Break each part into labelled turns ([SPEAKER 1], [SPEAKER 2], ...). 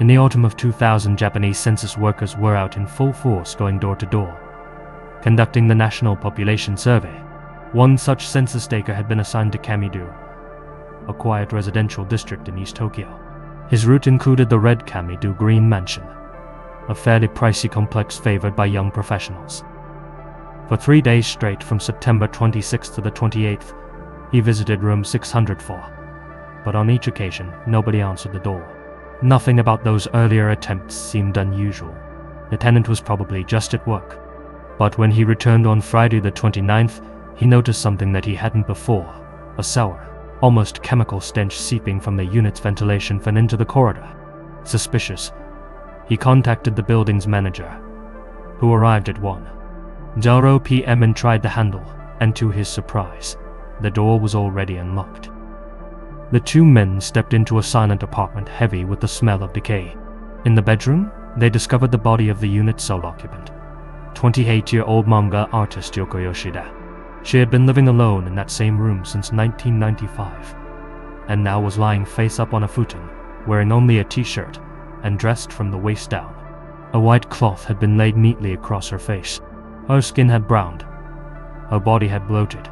[SPEAKER 1] In the autumn of 2000, Japanese census workers were out in full force going door to door, conducting the national population survey. One such census taker had been assigned to Kamido, a quiet residential district in East Tokyo. His route included the red Kamido Green Mansion, a fairly pricey complex favored by young professionals. For 3 days straight, from September 26th to the 28th, he visited room 604, but on each occasion, nobody answered the door. Nothing about those earlier attempts seemed unusual. The tenant was probably just at work. But when he returned on Friday the 29th, he noticed something that he hadn't before: a sour, almost chemical stench seeping from the unit's ventilation fan into the corridor. Suspicious, he contacted the building's manager, who arrived at 1:00 p.m. and tried the handle, and to his surprise, the door was already unlocked. The two men stepped into a silent apartment heavy with the smell of decay. In the bedroom, they discovered the body of the unit's sole occupant, 28-year-old manga artist Yoko Yoshida. She had been living alone in that same room since 1995, and now was lying face up on a futon, wearing only a t-shirt and dressed from the waist down. A white cloth had been laid neatly across her face. Her skin had browned. Her body had bloated,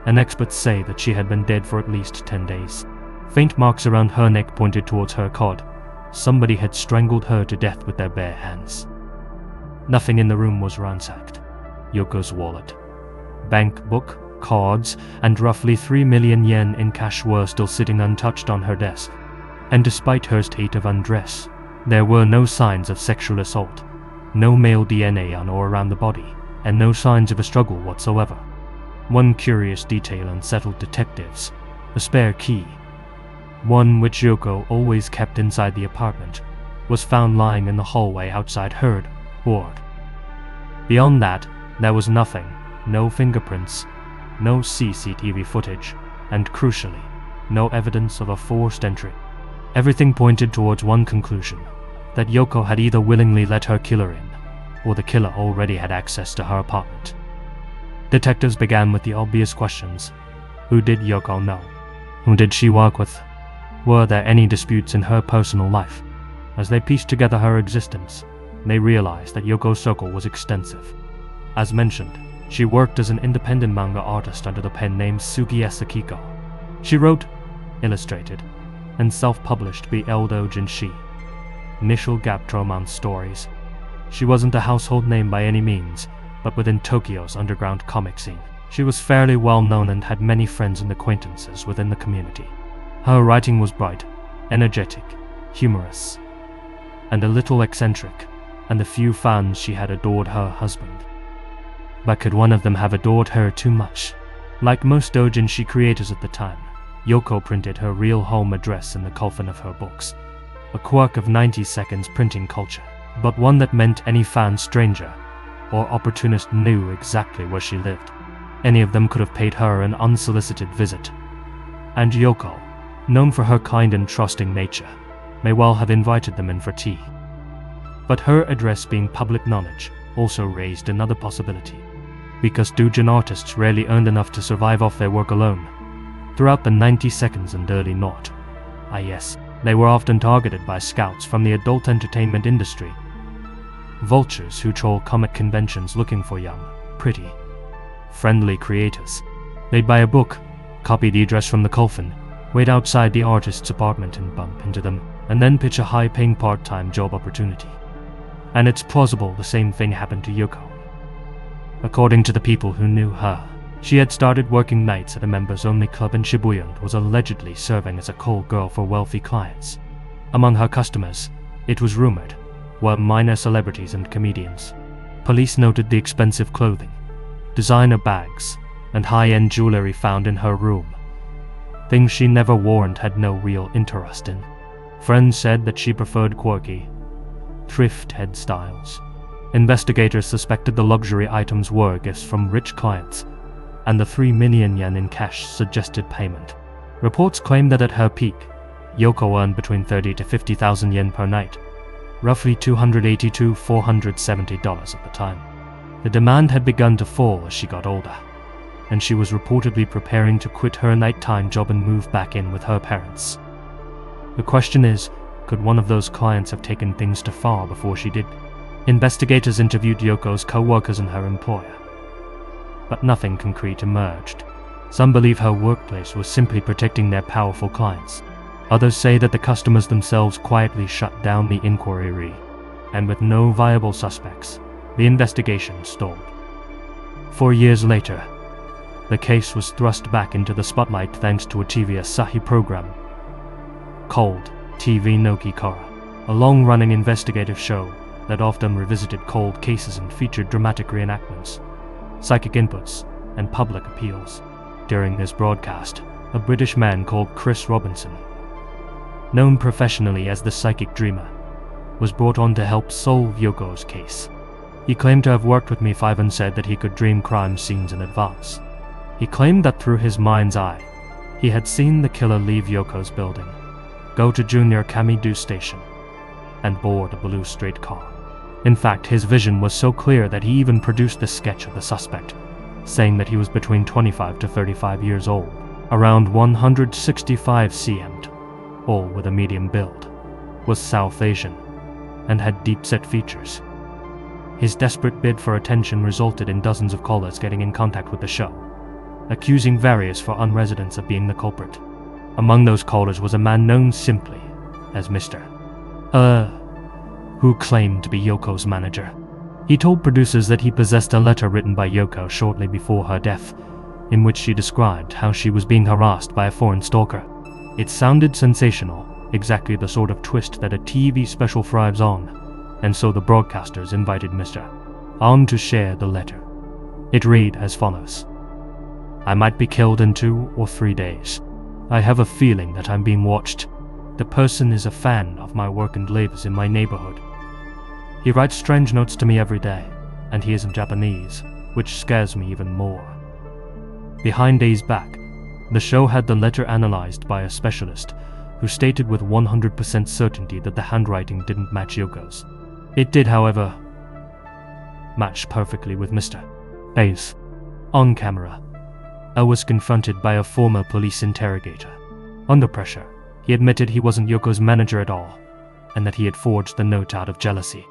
[SPEAKER 1] and experts say that she had been dead for at least 10 days. Faint marks around her neck pointed towards her cod. Somebody had strangled her to death with their bare hands. Nothing in the room was ransacked. Yoko's wallet, bank book, cards, and roughly 3 million yen in cash were still sitting untouched on her desk. And despite her state of undress, there were no signs of sexual assault, no male DNA on or around the body, and no signs of a struggle whatsoever. One curious detail unsettled detectives: a spare key, one which Yoko always kept inside the apartment, was found lying in the hallway outside her ward. Beyond that, there was nothing: no fingerprints, no CCTV footage, and crucially, no evidence of a forced entry. Everything pointed towards one conclusion: that Yoko had either willingly let her killer in, or the killer already had access to her apartment. Detectives began with the obvious questions. Who did Yoko know? Who did she work with? Were there any disputes in her personal life? As they pieced together her existence, they realized that Yoko's circle was extensive. As mentioned, she worked as an independent manga artist under the pen name Sugi Asakiko. She wrote, illustrated, and self-published BL Doujinshi, initial gap romance stories. She wasn't a household name by any means, but within Tokyo's underground comic scene, she was fairly well known and had many friends and acquaintances within the community. Her writing was bright, energetic, humorous, and a little eccentric, and the few fans she had adored her husband. But could one of them have adored her too much? Like most doujinshi creators at the time, Yoko printed her real home address in the coffin of her books, a quirk of 90 seconds printing culture, but one that meant any fan stranger or opportunist knew exactly where she lived. Any of them could have paid her an unsolicited visit, and Yoko, known for her kind and trusting nature, may well have invited them in for tea. But her address being public knowledge also raised another possibility, because doujin artists rarely earned enough to survive off their work alone. Throughout the 90 seconds and early naught, they were often targeted by scouts from the adult entertainment industry, vultures who troll comic conventions looking for young, pretty, friendly creators. They'd buy a book, copy the address from the coffin, wait outside the artist's apartment and bump into them, and then pitch a high-paying part-time job opportunity. And it's plausible the same thing happened to Yoko. According to the people who knew her, she had started working nights at a members-only club in Shibuya and was allegedly serving as a call girl for wealthy clients. Among her customers, it was rumored, were minor celebrities and comedians. Police noted the expensive clothing, designer bags, and high-end jewelry found in her room, things she never wore and had no real interest in. Friends said that she preferred quirky, thrift hairstyles. Investigators suspected the luxury items were gifts from rich clients, and the 3 million yen in cash suggested payment. Reports claim that at her peak, Yoko earned between 30 to 50,000 yen per night, roughly $280 to $470 at the time. The demand had begun to fall as she got older, and she was reportedly preparing to quit her nighttime job and move back in with her parents. The question is, Could one of those clients have taken things too far before she did? Investigators interviewed Yoko's co-workers and her employer, but nothing concrete emerged. Some believe her workplace was simply protecting their powerful clients. Others say that the customers themselves quietly shut down the inquiry, and with no viable suspects, the investigation stalled. 4 years later, the case was thrust back into the spotlight thanks to a TV Asahi program called TV no Kikara, a long-running investigative show that often revisited cold cases and featured dramatic reenactments, psychic inputs, and public appeals. During this broadcast, a British man called Chris Robinson, known professionally as the Psychic Dreamer, was brought on to help solve Yoko's case. He claimed to have worked with Mi-5 and said that he could dream crime scenes in advance. He claimed that through his mind's eye, he had seen the killer leave Yoko's building, go to Junior Kamido Station, and board a blue streetcar. In fact, his vision was so clear that he even produced the sketch of the suspect, saying that he was between 25 to 35 years old, around 165 cm, all with a medium build, was South Asian, and had deep-set features. His desperate bid for attention resulted in dozens of callers getting in contact with the show, accusing various foreign residents of being the culprit. Among those callers was a man known simply as Mr. Who claimed to be Yoko's manager. He told producers that he possessed a letter written by Yoko shortly before her death, in which she described how she was being harassed by a foreign stalker. It sounded sensational, exactly the sort of twist that a TV special thrives on, and so the broadcasters invited Mr. on to share the letter. It read as follows: "I might be killed in 2 or 3 days. I have a feeling that I'm being watched. The person is a fan of my work and lives in my neighborhood. He writes strange notes to me every day, and he isn't Japanese, which scares me even more." Behind Days Back, the show had the letter analyzed by a specialist who stated with 100% certainty that the handwriting didn't match Yoko's. It did, however, match perfectly with Mr. A's. On camera, I was confronted by a former police interrogator. Under pressure, he admitted he wasn't Yoko's manager at all, and that he had forged the note out of jealousy.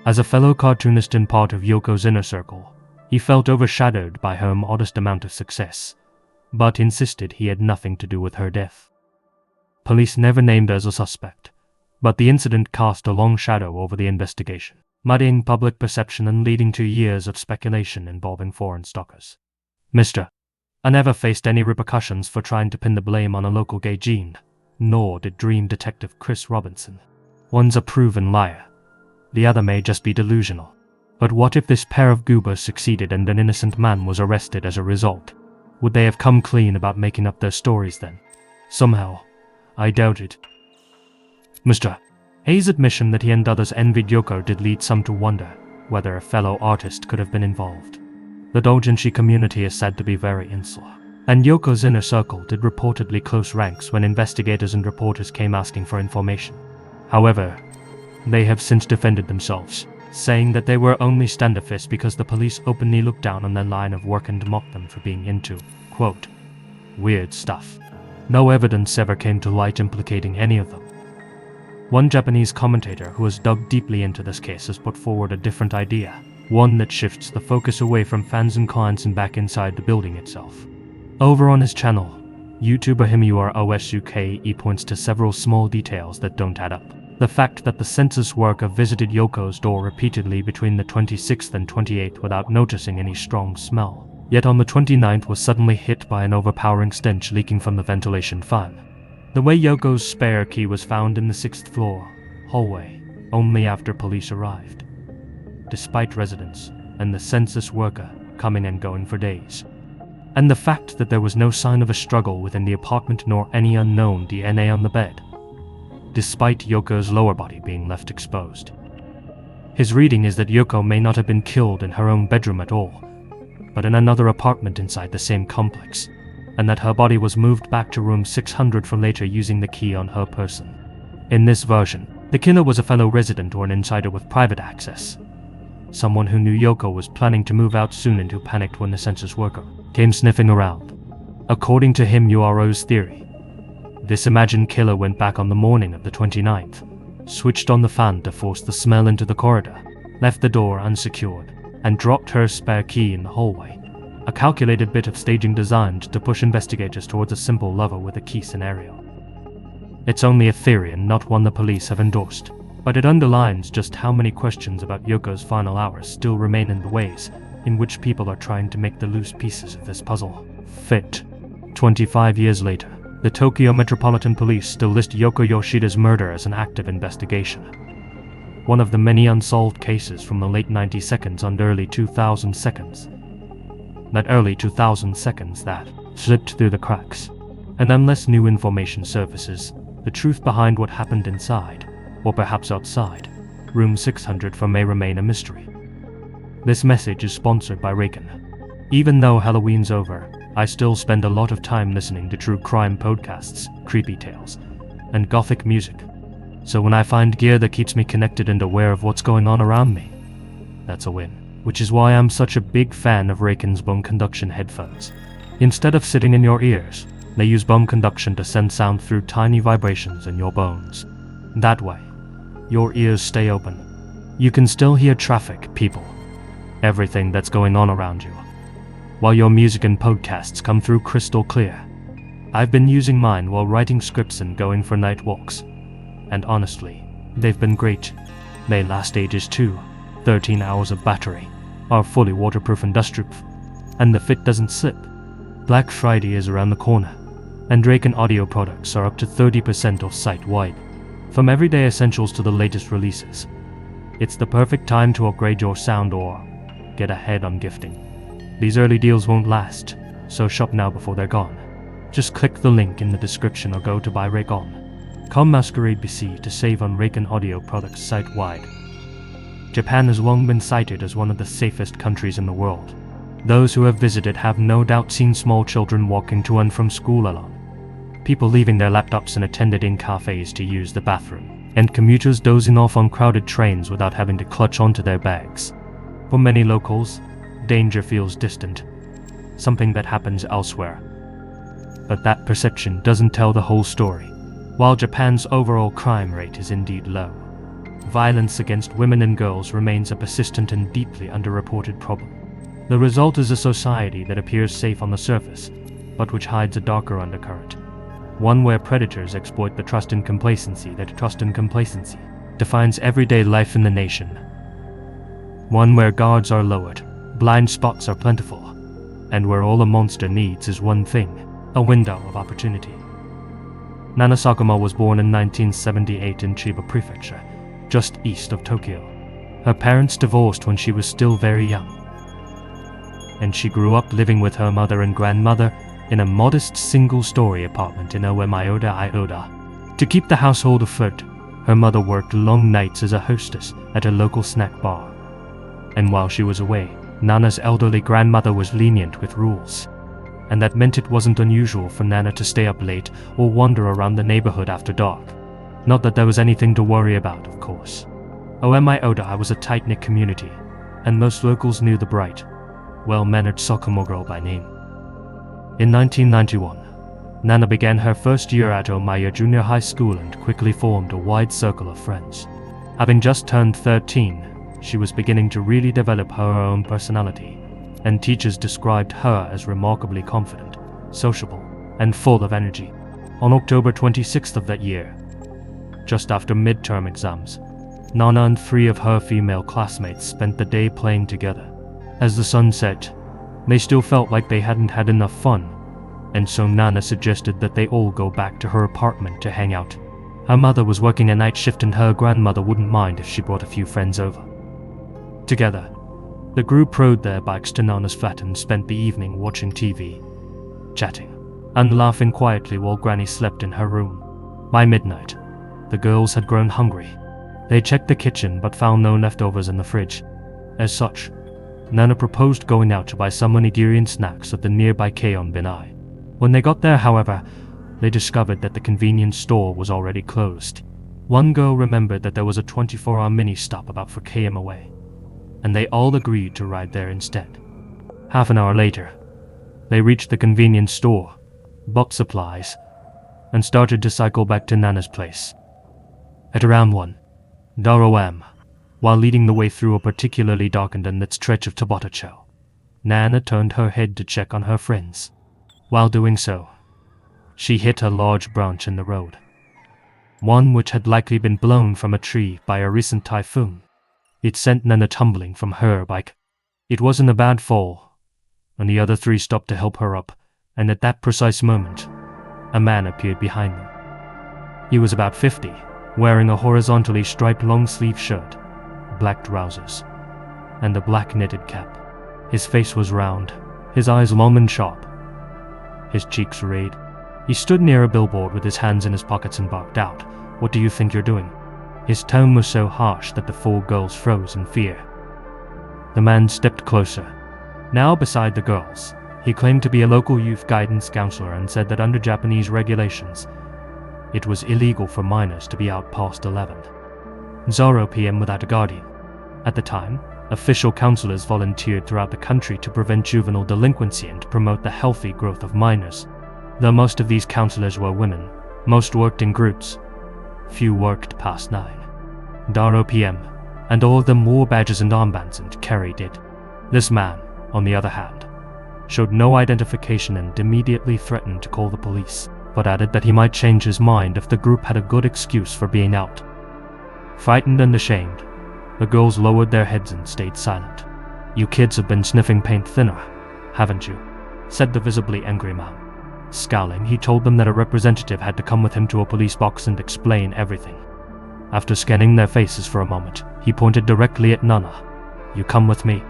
[SPEAKER 1] As a fellow cartoonist and part of Yoko's inner circle, he felt overshadowed by her modest amount of success, but insisted he had nothing to do with her death. Police never named her as a suspect, but the incident cast a long shadow over the investigation, muddying public perception and leading to years of speculation involving foreign stalkers. Mr. I never faced any repercussions for trying to pin the blame on a local gay gene, nor did Dream Detective Chris Robinson. One's a proven liar. The other may just be delusional. But what if this pair of goobers succeeded and an innocent man was arrested as a result? Would they have come clean about making up their stories then? Somehow, I doubt it. Mr. Hayes' admission that he and others envied Yoko did lead some to wonder whether a fellow artist could have been involved. The doujinshi community is said to be very insular, and Yoko's inner circle did reportedly close ranks when investigators and reporters came asking for information. However, they have since defended themselves, saying that they were only standoffish because the police openly looked down on their line of work and mocked them for being into, quote, weird stuff. No evidence ever came to light implicating any of them. One Japanese commentator who has dug deeply into this case has put forward a different idea, one that shifts the focus away from fans and clients and back inside the building itself. Over on his channel, YouTuber HimuROSUKE points to several small details that don't add up. The fact that the census worker visited Yoko's door repeatedly between the 26th and 28th without noticing any strong smell, yet on the 29th was suddenly hit by an overpowering stench leaking from the ventilation fan. The way Yoko's spare key was found in the 6th floor hallway only after police arrived, despite residents and the census worker coming and going for days. And the fact that there was no sign of a struggle within the apartment nor any unknown DNA on the bed, despite Yoko's lower body being left exposed. His reading is that Yoko may not have been killed in her own bedroom at all, but in another apartment inside the same complex, and that her body was moved back to room 600 for later using the key on her person. In this version, the killer was a fellow resident or an insider with private access, someone who knew Yoko was planning to move out soon and who panicked when the census worker came sniffing around. According to him, URO's theory, this imagined killer went back on the morning of the 29th, switched on the fan to force the smell into the corridor, left the door unsecured, and dropped her spare key in the hallway. A calculated bit of staging designed to push investigators towards a simple lover with a key scenario. It's only a theory and not one the police have endorsed, but it underlines just how many questions about Yoko's final hours still remain in the ways in which people are trying to make the loose pieces of this puzzle fit. 25 years later, the Tokyo Metropolitan Police still list Yoko Yoshida's murder as an active investigation. One of the many unsolved cases from the late 90 seconds and early 2000 seconds. That early 2000 seconds that slipped through the cracks. And unless new information surfaces, the truth behind what happened inside, or perhaps outside, room 604 may remain a mystery. This message is sponsored by Raken. Even though Halloween's over, I still spend a lot of time listening to true crime podcasts, creepy tales, and gothic music. So when I find gear that keeps me connected and aware of what's going on around me, that's a win. Which is why I'm such a big fan of Raken's bone conduction headphones. Instead of sitting in your ears, they use bone conduction to send sound through tiny vibrations in your bones. That way, your ears stay open. You can still hear traffic, people, everything that's going on around you, while your music and podcasts come through crystal clear. I've been using mine while writing scripts and going for night walks. And honestly, they've been great. They last ages too. 13 hours of battery, are fully waterproof and dustproof, and the fit doesn't slip. Black Friday is around the corner, and Raken audio products are up to 30% off site-wide. From everyday essentials to the latest releases, it's the perfect time to upgrade your sound or get ahead on gifting. These early deals won't last, so shop now before they're gone. Just click the link in the description or go to buy Raken. Masquerade BC to save on Raken audio products site-wide. Japan has long been cited as one of the safest countries in the world. Those who have visited have no doubt seen small children walking to and from school alone, people leaving their laptops and attended in cafes to use the bathroom, and commuters dozing off on crowded trains without having to clutch onto their bags. For many locals, danger feels distant, something that happens elsewhere. But that perception doesn't tell the whole story. While Japan's overall crime rate is indeed low, violence against women and girls remains a persistent and deeply underreported problem. The result is a society that appears safe on the surface, but which hides a darker undercurrent. One where predators exploit the trust and complacency defines everyday life in the nation. One where guards are lowered, blind spots are plentiful, and where all a monster needs is one thing, a window of opportunity. Nana Sakuma was born in 1978 in Chiba Prefecture, just east of Tokyo. Her parents divorced when she was still very young, and she grew up living with her mother and grandmother in a modest single-story apartment in Ioda. To keep the household afloat, her mother worked long nights as a hostess at a local snack bar. And while she was away, Nana's elderly grandmother was lenient with rules, and that meant it wasn't unusual for Nana to stay up late or wander around the neighborhood after dark. Not that there was anything to worry about, of course. Oda was a tight-knit community, and most locals knew the bright, well-mannered Sakuma girl by name. In 1991, Nana began her first year at Omiya Junior High School and quickly formed a wide circle of friends. Having just turned 13, she was beginning to really develop her own personality, and teachers described her as remarkably confident, sociable, and full of energy. On October 26th of that year, just after midterm exams, Nana and 3 of her female classmates spent the day playing together. As the sun set, they still felt like they hadn't had enough fun, and so Nana suggested that they all go back to her apartment to hang out. Her mother was working a night shift and her grandmother wouldn't mind if she brought a few friends over. Together, the group rode their bikes to Nana's flat and spent the evening watching TV, chatting, and laughing quietly while Granny slept in her room. By midnight, the girls had grown hungry. They checked the kitchen but found no leftovers in the fridge. As such, Nana proposed going out to buy some onigiri and snacks at the nearby Keion Binai. When they got there, however, they discovered that the convenience store was already closed. One girl remembered that there was a 24-hour mini-stop about 4 km away, and they all agreed to ride there instead. Half an hour later, they reached the convenience store, bought supplies, and started to cycle back to Nana's place. At around 1 am, while leading the way through a particularly darkened and lit stretch of Tabatacho, Nana turned her head to check on her friends. While doing so, she hit a large branch in the road, one which had likely been blown from a tree by a recent typhoon. It sent Nana tumbling from her bike. It wasn't a bad fall, and the other three stopped to help her up, and at that precise moment, a man appeared behind them. He was about 50, wearing a horizontally striped long-sleeve shirt, black trousers, and a black knitted cap. His face was round, his eyes long and sharp, his cheeks red. He stood near a billboard with his hands in his pockets and barked out, "What do you think you're doing?" His tone was so harsh that the 4 girls froze in fear. The man stepped closer, now beside the girls. He claimed to be a local youth guidance counselor and said that under Japanese regulations, it was illegal for minors to be out past 11 p.m. without a guardian. At the time, official counselors volunteered throughout the country to prevent juvenile delinquency and to promote the healthy growth of minors. Though most of these counselors were women, most worked in groups. Few worked past 9 p.m., and all of them wore badges and armbands and carried it. This man, on the other hand, showed no identification and immediately threatened to call the police, but added that he might change his mind if the group had a good excuse for being out. Frightened and ashamed, the girls lowered their heads and stayed silent. "You kids have been sniffing paint thinner, haven't you?" said the visibly angry man. Scowling, he told them that a representative had to come with him to a police box and explain everything. After scanning their faces for a moment, he pointed directly at Nana. "You come with me."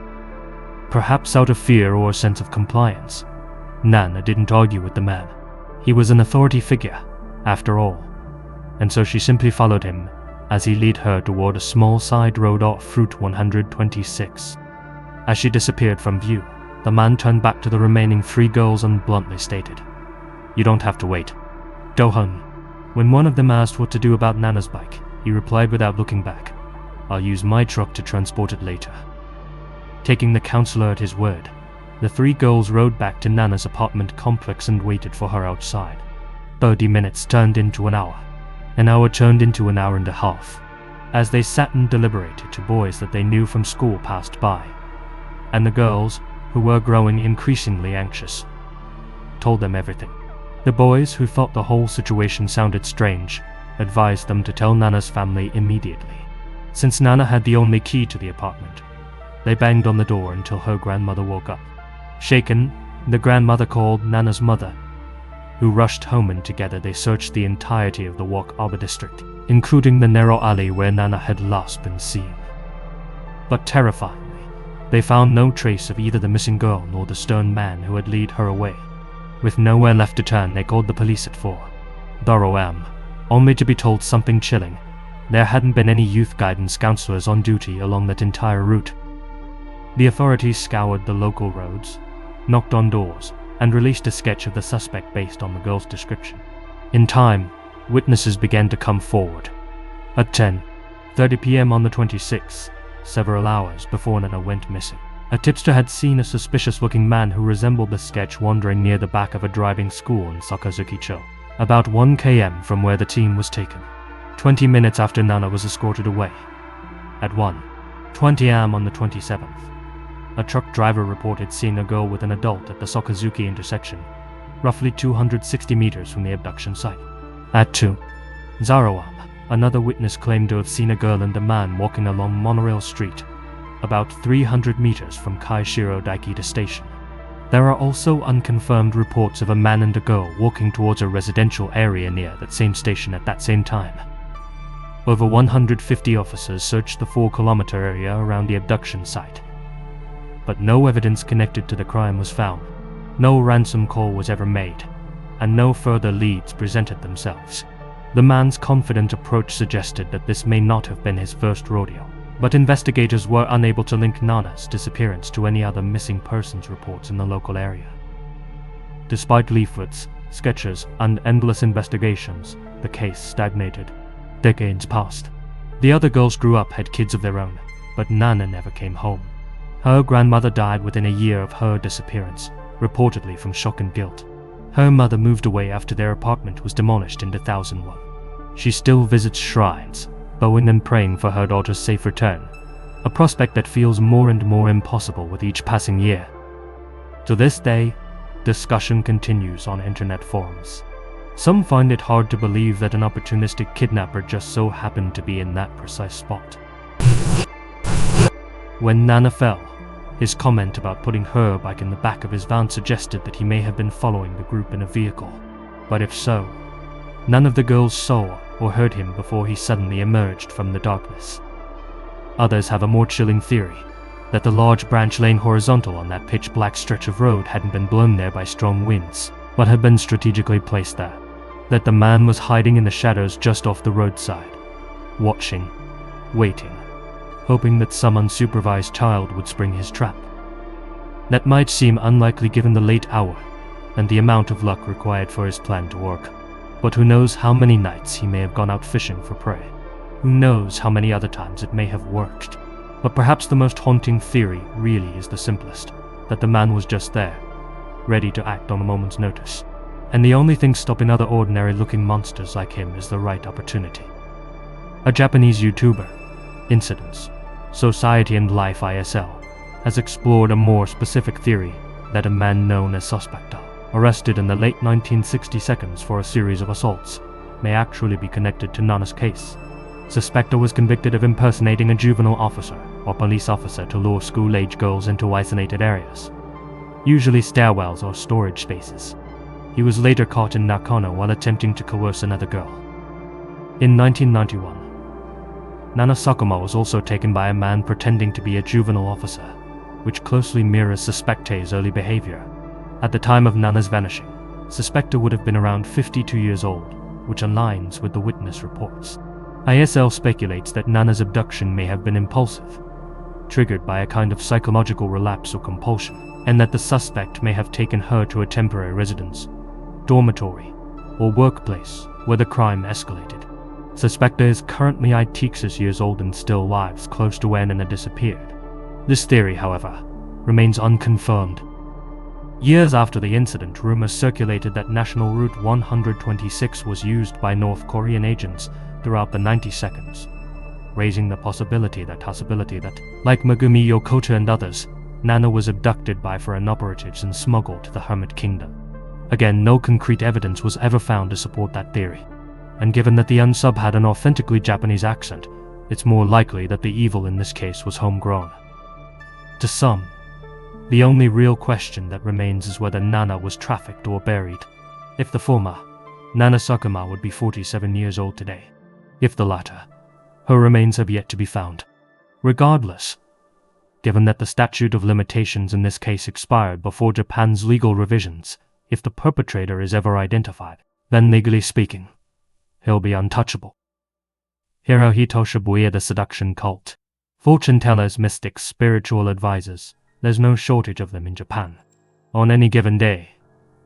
[SPEAKER 1] Perhaps out of fear or a sense of compliance, Nana didn't argue with the man. He was an authority figure, after all, and so she simply followed him as he led her toward a small side road off Route 126. As she disappeared from view, the man turned back to the remaining 3 girls and bluntly stated, "You don't have to wait. Go home." When one of them asked what to do about Nana's bike, he replied without looking back, "I'll use my truck to transport it later." Taking the counselor at his word, the 3 girls rode back to Nana's apartment complex and waited for her outside. 30 minutes turned into an hour turned into an hour and a half, as they sat and deliberated. 2 boys that they knew from school passed by, and the girls, who were growing increasingly anxious, told them everything. The boys, who thought the whole situation sounded strange, advised them to tell Nana's family immediately. Since Nana had the only key to the apartment, they banged on the door until her grandmother woke up. Shaken, the grandmother called Nana's mother, who rushed home, and together they searched the entirety of the Walk Arbor district, including the narrow alley where Nana had last been seen. But terrifyingly, they found no trace of either the missing girl nor the stern man who had led her away. With nowhere left to turn, they called the police at 4 am, only to be told something chilling. There hadn't been any youth guidance counselors on duty along that entire route. The authorities scoured the local roads, knocked on doors, and released a sketch of the suspect based on the girl's description. In time, witnesses began to come forward. At 10:30 p.m. on the 26th, several hours before Nana went missing, a tipster had seen a suspicious-looking man who resembled the sketch wandering near the back of a driving school in Sakazuki-cho, about 1 km from where the teen was taken. 20 minutes after Nana was escorted away, at 1:20 am on the 27th, a truck driver reported seeing a girl with an adult at the Sakazuki intersection, roughly 260 meters from the abduction site. At 2:00 am, another witness claimed to have seen a girl and a man walking along Monorail Street, about 300 meters from Kaishiro Daikita Station. There are also unconfirmed reports of a man and a girl walking towards a residential area near that same station at that same time. Over 150 officers searched the 4-kilometer area around the abduction site, but no evidence connected to the crime was found. No ransom call was ever made, and no further leads presented themselves. The man's confident approach suggested that this may not have been his first rodeo, but investigators were unable to link Nana's disappearance to any other missing persons reports in the local area. Despite leaflets, sketches, and endless investigations, the case stagnated. Decades passed. The other girls grew up, had kids of their own, but Nana never came home. Her grandmother died within a year of her disappearance, reportedly from shock and guilt. Her mother moved away after their apartment was demolished in 2001. She still visits shrines, bowing and praying for her daughter's safe return, a prospect that feels more and more impossible with each passing year. To this day, discussion continues on internet forums. Some find it hard to believe that an opportunistic kidnapper just so happened to be in that precise spot. When Nana fell, his comment about putting her back in the back of his van suggested that he may have been following the group in a vehicle. But if so, none of the girls saw or heard him before he suddenly emerged from the darkness. Others have a more chilling theory that the large branch laying horizontal on that pitch-black stretch of road hadn't been blown there by strong winds, but had been strategically placed there. That the man was hiding in the shadows just off the roadside, watching, waiting, hoping that some unsupervised child would spring his trap. That might seem unlikely given the late hour and the amount of luck required for his plan to work, but who knows how many nights he may have gone out fishing for prey. Who knows how many other times it may have worked. But perhaps the most haunting theory really is the simplest, that the man was just there, ready to act on a moment's notice. And the only thing stopping other ordinary-looking monsters like him is the right opportunity. A Japanese YouTuber, Incidents, Society and Life ISL, has explored a more specific theory that a man known as Suspector, arrested in the late 1960s for a series of assaults, may actually be connected to Nana's case. Suspector was convicted of impersonating a juvenile officer or police officer to lure school-age girls into isolated areas, usually stairwells or storage spaces. He was later caught in Nakano while attempting to coerce another girl. In 1991, Nana Sakuma was also taken by a man pretending to be a juvenile officer, which closely mirrors Suspecte's early behavior. At the time of Nana's vanishing, Suspector would have been around 52 years old, which aligns with the witness reports. ISL speculates that Nana's abduction may have been impulsive, triggered by a kind of psychological relapse or compulsion, and that the suspect may have taken her to a temporary residence, dormitory, or workplace where the crime escalated. Suspector is currently 86 years old and still lives close to when Nana disappeared. This theory, however, remains unconfirmed. Years after the incident, rumors circulated that National Route 126 was used by North Korean agents throughout the 90s, raising the possibility that, like Megumi Yokota and others, Nana was abducted by foreign operatives and smuggled to the Hermit Kingdom. Again, no concrete evidence was ever found to support that theory, and given that the unsub had an authentically Japanese accent, it's more likely that the evil in this case was homegrown. To some, the only real question that remains is whether Nana was trafficked or buried. If the former, Nana Sakuma would be 47 years old today. If the latter, her remains have yet to be found. Regardless, given that the statute of limitations in this case expired before Japan's legal revisions, if the perpetrator is ever identified, then legally speaking, he'll be untouchable. Hirohito Shibuya, the seduction cult. Fortune tellers, mystics, spiritual advisors, there's no shortage of them in Japan. On any given day,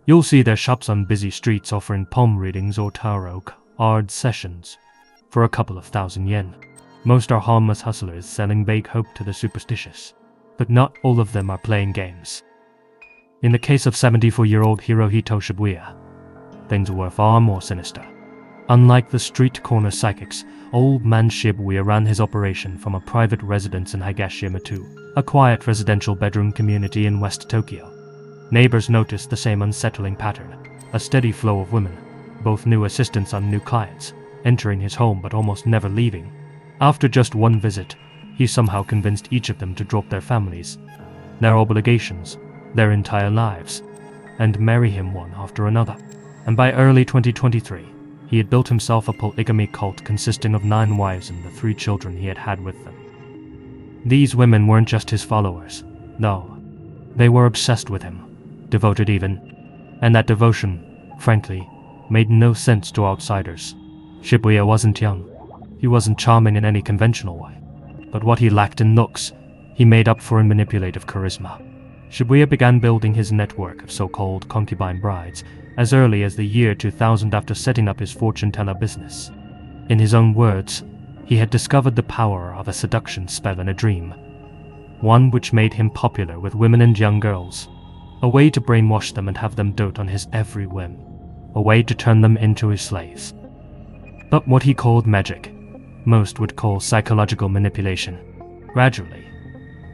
[SPEAKER 1] you'll see their shops on busy streets offering palm readings or tarot card sessions for a couple of thousand yen. Most are harmless hustlers selling vague hope to the superstitious, but not all of them are playing games. In the case of 74-year-old Hirohito Shibuya, things were far more sinister. Unlike the street-corner psychics, old man Shibuya ran his operation from a private residence in Higashiyama-to, a quiet residential bedroom community in West Tokyo. Neighbors noticed the same unsettling pattern, a steady flow of women, both new assistants and new clients, entering his home but almost never leaving. After just one visit, he somehow convinced each of them to drop their families, their obligations, their entire lives, and marry him one after another. And by early 2023, he had built himself a polygamy cult consisting of 9 wives and the 3 children he had had with them. These women weren't just his followers. No, they were obsessed with him, devoted even, and that devotion, frankly, made no sense to outsiders. Shibuya wasn't young. He wasn't charming in any conventional way, but what he lacked in looks, he made up for in manipulative charisma. Shibuya began building his network of so-called concubine brides as early as the year 2000 after setting up his fortune teller business. In his own words, he had discovered the power of a seduction spell in a dream, one which made him popular with women and young girls, a way to brainwash them and have them dote on his every whim, a way to turn them into his slaves. But what he called magic most would call psychological manipulation. Gradually,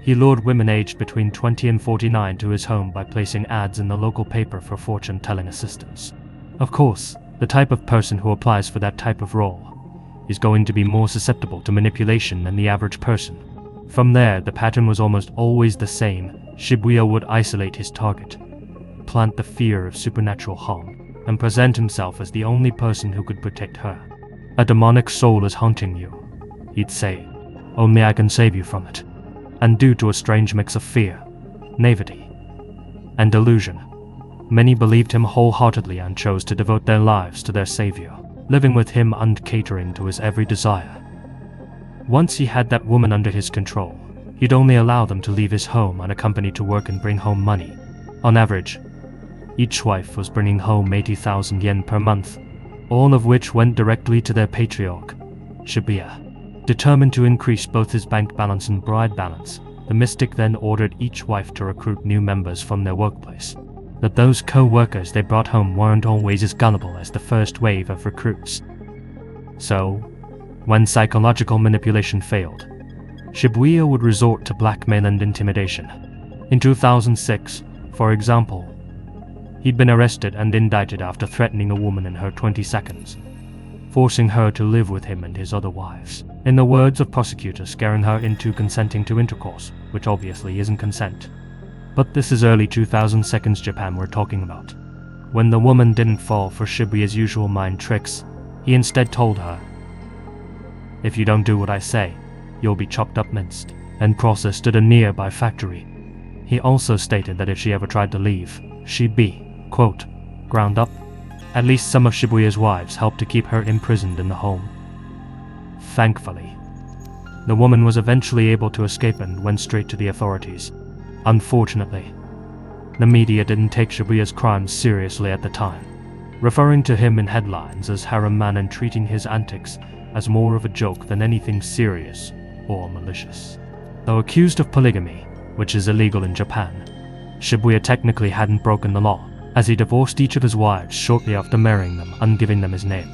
[SPEAKER 1] he lured women aged between 20 and 49 to his home by placing ads in the local paper for fortune-telling assistance. Of course, the type of person who applies for that type of role is going to be more susceptible to manipulation than the average person. From there, the pattern was almost always the same. Shibuya would isolate his target, plant the fear of supernatural harm, and present himself as the only person who could protect her. "A demonic soul is haunting you," he'd say. "Only I can save you from it." And due to a strange mix of fear, naivety, and delusion, many believed him wholeheartedly and chose to devote their lives to their savior, living with him and catering to his every desire. Once he had that woman under his control, he'd only allow them to leave his home unaccompanied to work and bring home money. On average, each wife was bringing home 80,000 yen per month, all of which went directly to their patriarch, Shibuya. Determined to increase both his bank balance and bride balance, the mystic then ordered each wife to recruit new members from their workplace. That those co-workers they brought home weren't always as gullible as the first wave of recruits. So, when psychological manipulation failed, Shibuya would resort to blackmail and intimidation. In 2006, for example, he'd been arrested and indicted after threatening a woman in her 22nd, forcing her to live with him and his other wives. In the words of prosecutors, scaring her into consenting to intercourse, which obviously isn't consent. But this is early 2000s Japan we're talking about. When the woman didn't fall for Shibuya's usual mind tricks, he instead told her, "If you don't do what I say, you'll be chopped up minced," and processed at a nearby factory. He also stated that if she ever tried to leave, she'd be, quote, ground up. At least some of Shibuya's wives helped to keep her imprisoned in the home. Thankfully, the woman was eventually able to escape and went straight to the authorities. Unfortunately, the media didn't take Shibuya's crimes seriously at the time, referring to him in headlines as harem man and treating his antics as more of a joke than anything serious or malicious. Though accused of polygamy, which is illegal in Japan, Shibuya technically hadn't broken the law, as he divorced each of his wives shortly after marrying them and giving them his name,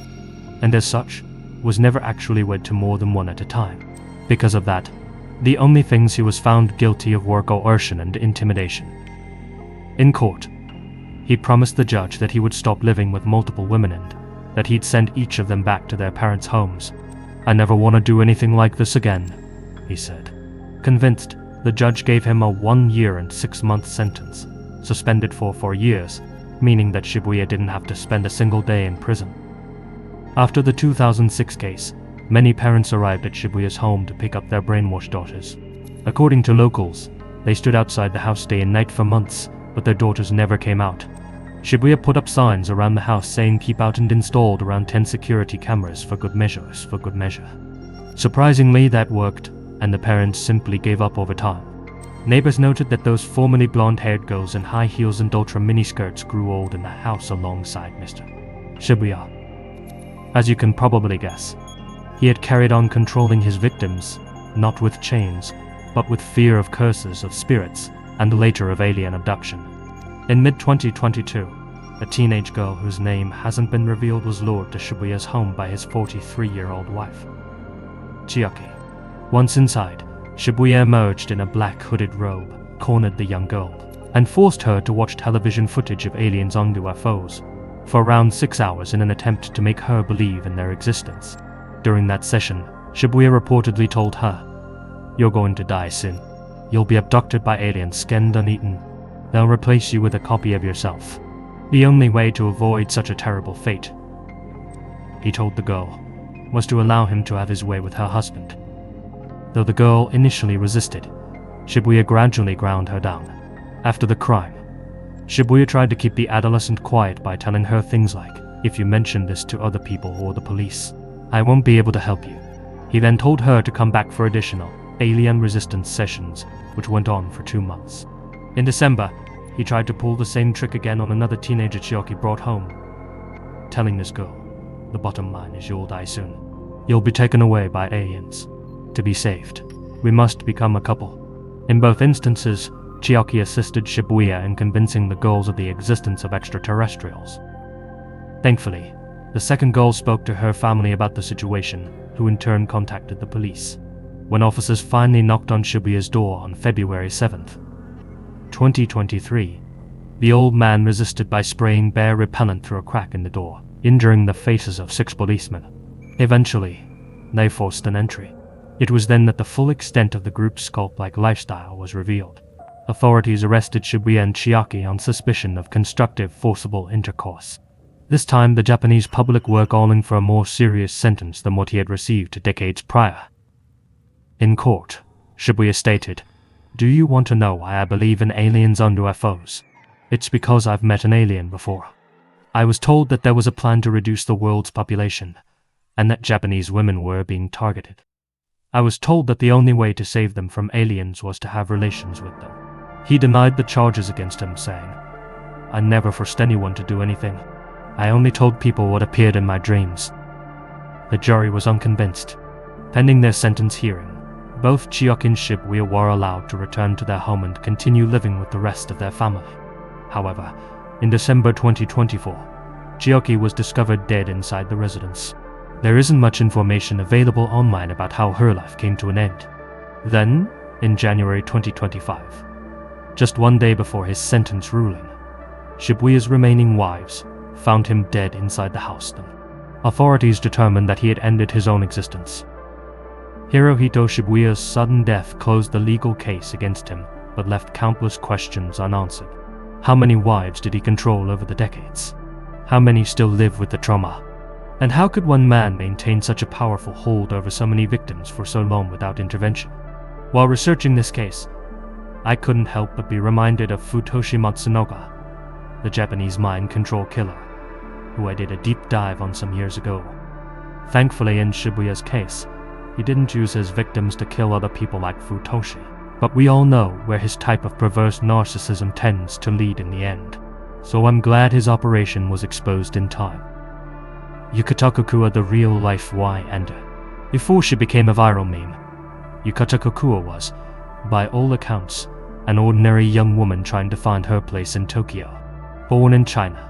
[SPEAKER 1] and as such, was never actually wed to more than one at a time. Because of that, the only things he was found guilty of were coercion and intimidation. In court, he promised the judge that he would stop living with multiple women and that he'd send each of them back to their parents' homes. "I never want to do anything like this again," he said. Convinced, the judge gave him a 1 year and 6 month sentence, suspended for 4 years, meaning that Shibuya didn't have to spend a single day in prison. After the 2006 case, many parents arrived at Shibuya's home to pick up their brainwashed daughters. According to locals, they stood outside the house day and night for months, but their daughters never came out. Shibuya put up signs around the house saying keep out and installed around 10 security cameras for good measure. Surprisingly, that worked, and the parents simply gave up over time. Neighbors noted that those formerly blonde-haired girls in high heels and ultra miniskirts grew old in the house alongside Mr. Shibuya. As you can probably guess, he had carried on controlling his victims, not with chains, but with fear of curses of spirits, and later of alien abduction. In mid-2022, a teenage girl whose name hasn't been revealed was lured to Shibuya's home by his 43-year-old wife, Chiaki. Once inside, Shibuya emerged in a black hooded robe, cornered the young girl, and forced her to watch television footage of aliens on UFOs for around 6 hours in an attempt to make her believe in their existence. During that session, Shibuya reportedly told her, "You're going to die soon. You'll be abducted by aliens, skinned and eaten. They'll replace you with a copy of yourself. The only way to avoid such a terrible fate," he told the girl, was to allow him to have his way with her husband. Though the girl initially resisted, Shibuya gradually ground her down. After the crime, Shibuya tried to keep the adolescent quiet by telling her things like, "If you mention this to other people or the police, I won't be able to help you." He then told her to come back for additional alien resistance sessions, which went on for 2 months. In December, he tried to pull the same trick again on another teenager Chiaki brought home, telling this girl, "The bottom line is you'll die soon. You'll be taken away by aliens. To be saved, we must become a couple." In both instances, Chiaki assisted Shibuya in convincing the girls of the existence of extraterrestrials. Thankfully, The second girl spoke to her family about the situation, who in turn contacted the police. When officers finally knocked on Shibuya's door on February 7th, 2023, the old man resisted by spraying bear repellent through a crack in the door, injuring the faces of 6 policemen. Eventually, they forced an entry. It was then that the full extent of the group's cult-like lifestyle was revealed. Authorities arrested Shibuya and Chiaki on suspicion of constructive forcible intercourse. This time, the Japanese public were calling for a more serious sentence than what he had received decades prior. In court, Shibuya stated, "Do you want to know why I believe in aliens and UFOs? It's because I've met an alien before. I was told that there was a plan to reduce the world's population, and that Japanese women were being targeted. I was told that the only way to save them from aliens was to have relations with them." He denied the charges against him, saying, "I never forced anyone to do anything. I only told people what appeared in my dreams." The jury was unconvinced. Pending their sentence hearing, both Chiaki and Shibuya were allowed to return to their home and continue living with the rest of their family. However, in December 2024, Chiaki was discovered dead inside the residence. There isn't much information available online about how her life came to an end. Then, in January 2025, just one day before his sentence ruling, Shibuya's remaining wives found him dead inside the house. Authorities determined that he had ended his own existence. Hirohito Shibuya's sudden death closed the legal case against him, but left countless questions unanswered. How many wives did he control over the decades? How many still live with the trauma? And how could one man maintain such a powerful hold over so many victims for so long without intervention? While researching this case, I couldn't help but be reminded of Futoshi Matsunoga, the Japanese mind control killer, who I did a deep dive on some years ago. Thankfully, in Shibuya's case, he didn't use his victims to kill other people like Futoshi, but we all know where his type of perverse narcissism tends to lead in the end, so I'm glad his operation was exposed in time. Yukata-Kokua, the real-life Y-ender. Before she became a viral meme, Yukata-Kokua was, by all accounts, an ordinary young woman trying to find her place in Tokyo. Born in China,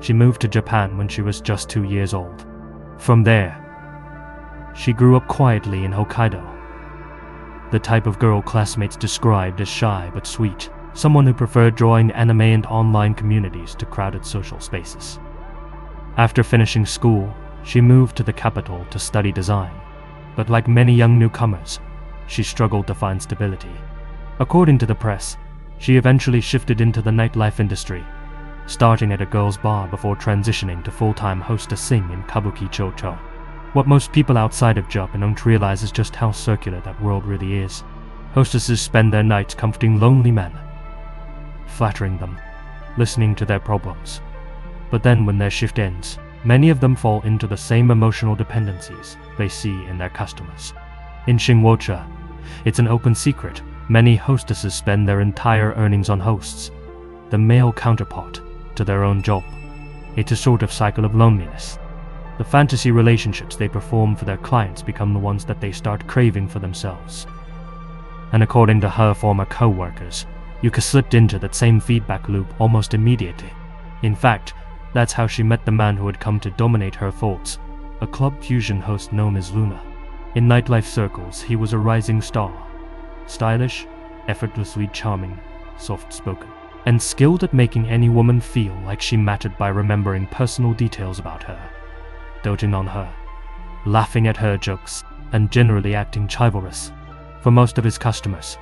[SPEAKER 1] she moved to Japan when she was just 2 years old. From there, she grew up quietly in Hokkaido. The type of girl classmates described as shy but sweet, someone who preferred drawing anime and online communities to crowded social spaces. After finishing school, she moved to the capital to study design, but like many young newcomers, she struggled to find stability. According to the press, she eventually shifted into the nightlife industry, starting at a girls' bar before transitioning to full-time hostessing in Kabuki Chocho. What most people outside of Japan don't realize is just how circular that world really is. Hostesses spend their nights comforting lonely men, flattering them, listening to their problems. But then when their shift ends, many of them fall into the same emotional dependencies they see in their customers. In Shinwocha, it's an open secret. Many hostesses spend their entire earnings on hosts, the male counterpart to their own job. It's a sort of cycle of loneliness. The fantasy relationships they perform for their clients become the ones that they start craving for themselves. And according to her former co-workers, Yuka slipped into that same feedback loop almost immediately. In fact, that's how she met the man who had come to dominate her thoughts, a club fusion host known as Luna. In nightlife circles, he was a rising star, stylish, effortlessly charming, soft-spoken, and skilled at making any woman feel like she mattered by remembering personal details about her, doting on her, laughing at her jokes, and generally acting chivalrous. For most of his customers,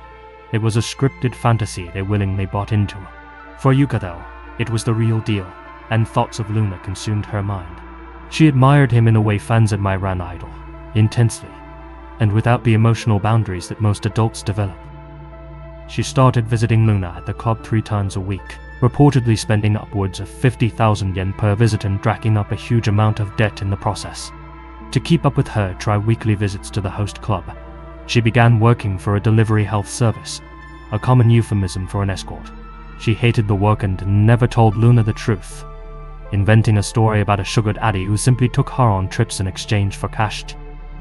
[SPEAKER 1] it was a scripted fantasy they willingly bought into. For Yuka, though, it was the real deal, and thoughts of Luna consumed her mind. She admired him in a way fans admire an idol, intensely, and without the emotional boundaries that most adults develop. She started visiting Luna at the club 3 times a week, reportedly spending upwards of 50,000 yen per visit and racking up a huge amount of debt in the process. To keep up with her tri-weekly visits to the host club, she began working for a delivery health service, a common euphemism for an escort. She hated the work and never told Luna the truth, inventing a story about a sugar daddy who simply took her on trips in exchange for cash.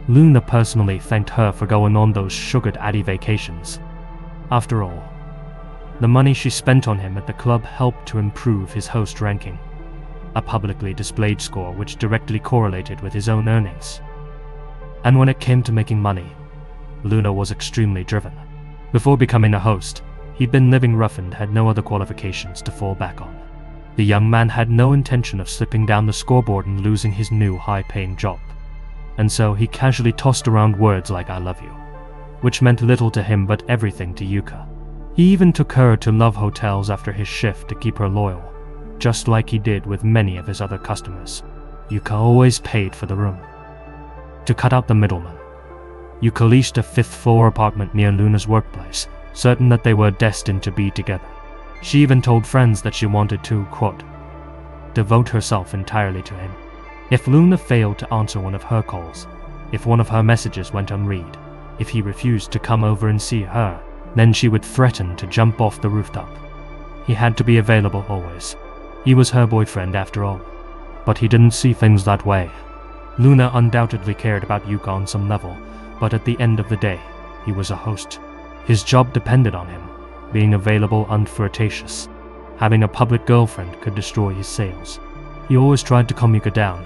[SPEAKER 1] Luna personally thanked her for going on those sugar daddy vacations. After all, the money she spent on him at the club helped to improve his host ranking. a publicly displayed score which directly correlated with his own earnings. And when it came to making money, Luna was extremely driven. Before becoming a host, he'd been living rough and had no other qualifications to fall back on. The young man had no intention of slipping down the scoreboard and losing his new high-paying job, and so he casually tossed around words like "I love you," which meant little to him but everything to Yuka. He even took her to love hotels after his shift to keep her loyal, just like he did with many of his other customers. Yuka always paid for the room. To cut out the middleman, Yuka leased a fifth-floor apartment near Luna's workplace, certain that they were destined to be together. She even told friends that she wanted to, quote, devote herself entirely to him. If Luna failed to answer one of her calls, if one of her messages went unread, if he refused to come over and see her, then she would threaten to jump off the rooftop. He had to be available always. He was her boyfriend after all. But he didn't see things that way. Luna undoubtedly cared about Yuka on some level, but at the end of the day, he was a host. His job depended on him, being available and flirtatious. Having a public girlfriend could destroy his sales. He always tried to calm Yuka down,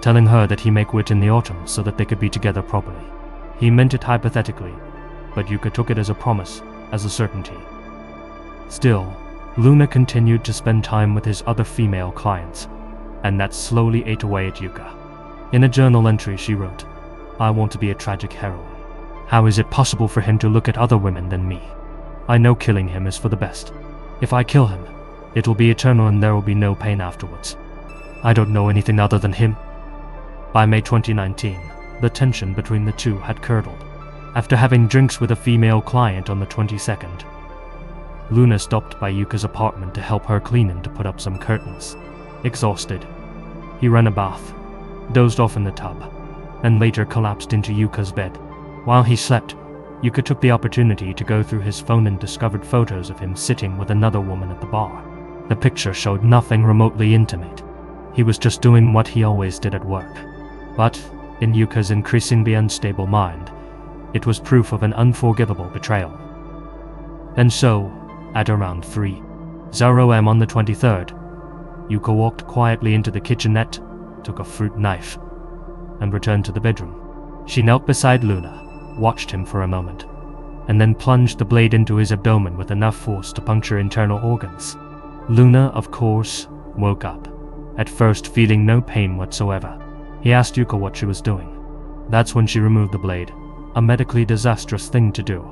[SPEAKER 1] telling her that he may quit in the autumn so that they could be together properly. He meant it hypothetically, but Yuka took it as a promise, as a certainty. Still, Luna continued to spend time with his other female clients, and that slowly ate away at Yuka. In a journal entry she wrote, "I want to be a tragic heroine. How is it possible for him to look at other women than me? I know killing him is for the best. If I kill him, it will be eternal and there will be no pain afterwards. I don't know anything other than him." By May 2019, the tension between the two had curdled. After having drinks with a female client on the 22nd, Luna stopped by Yuka's apartment to help her clean and to put up some curtains. Exhausted, he ran a bath, dozed off in the tub, and later collapsed into Yuka's bed. While he slept, Yuka took the opportunity to go through his phone and discovered photos of him sitting with another woman at the bar. The picture showed nothing remotely intimate. He was just doing what he always did at work. But, in Yuka's increasingly unstable mind, it was proof of an unforgivable betrayal. And so, at around 3:00 am on the 23rd, Yuka walked quietly into the kitchenette, took a fruit knife, and returned to the bedroom. She knelt beside Luna, watched him for a moment, and then plunged the blade into his abdomen with enough force to puncture internal organs. Luna, of course, woke up, at first feeling no pain whatsoever. He asked Yuka what she was doing. That's when she removed the blade, a medically disastrous thing to do,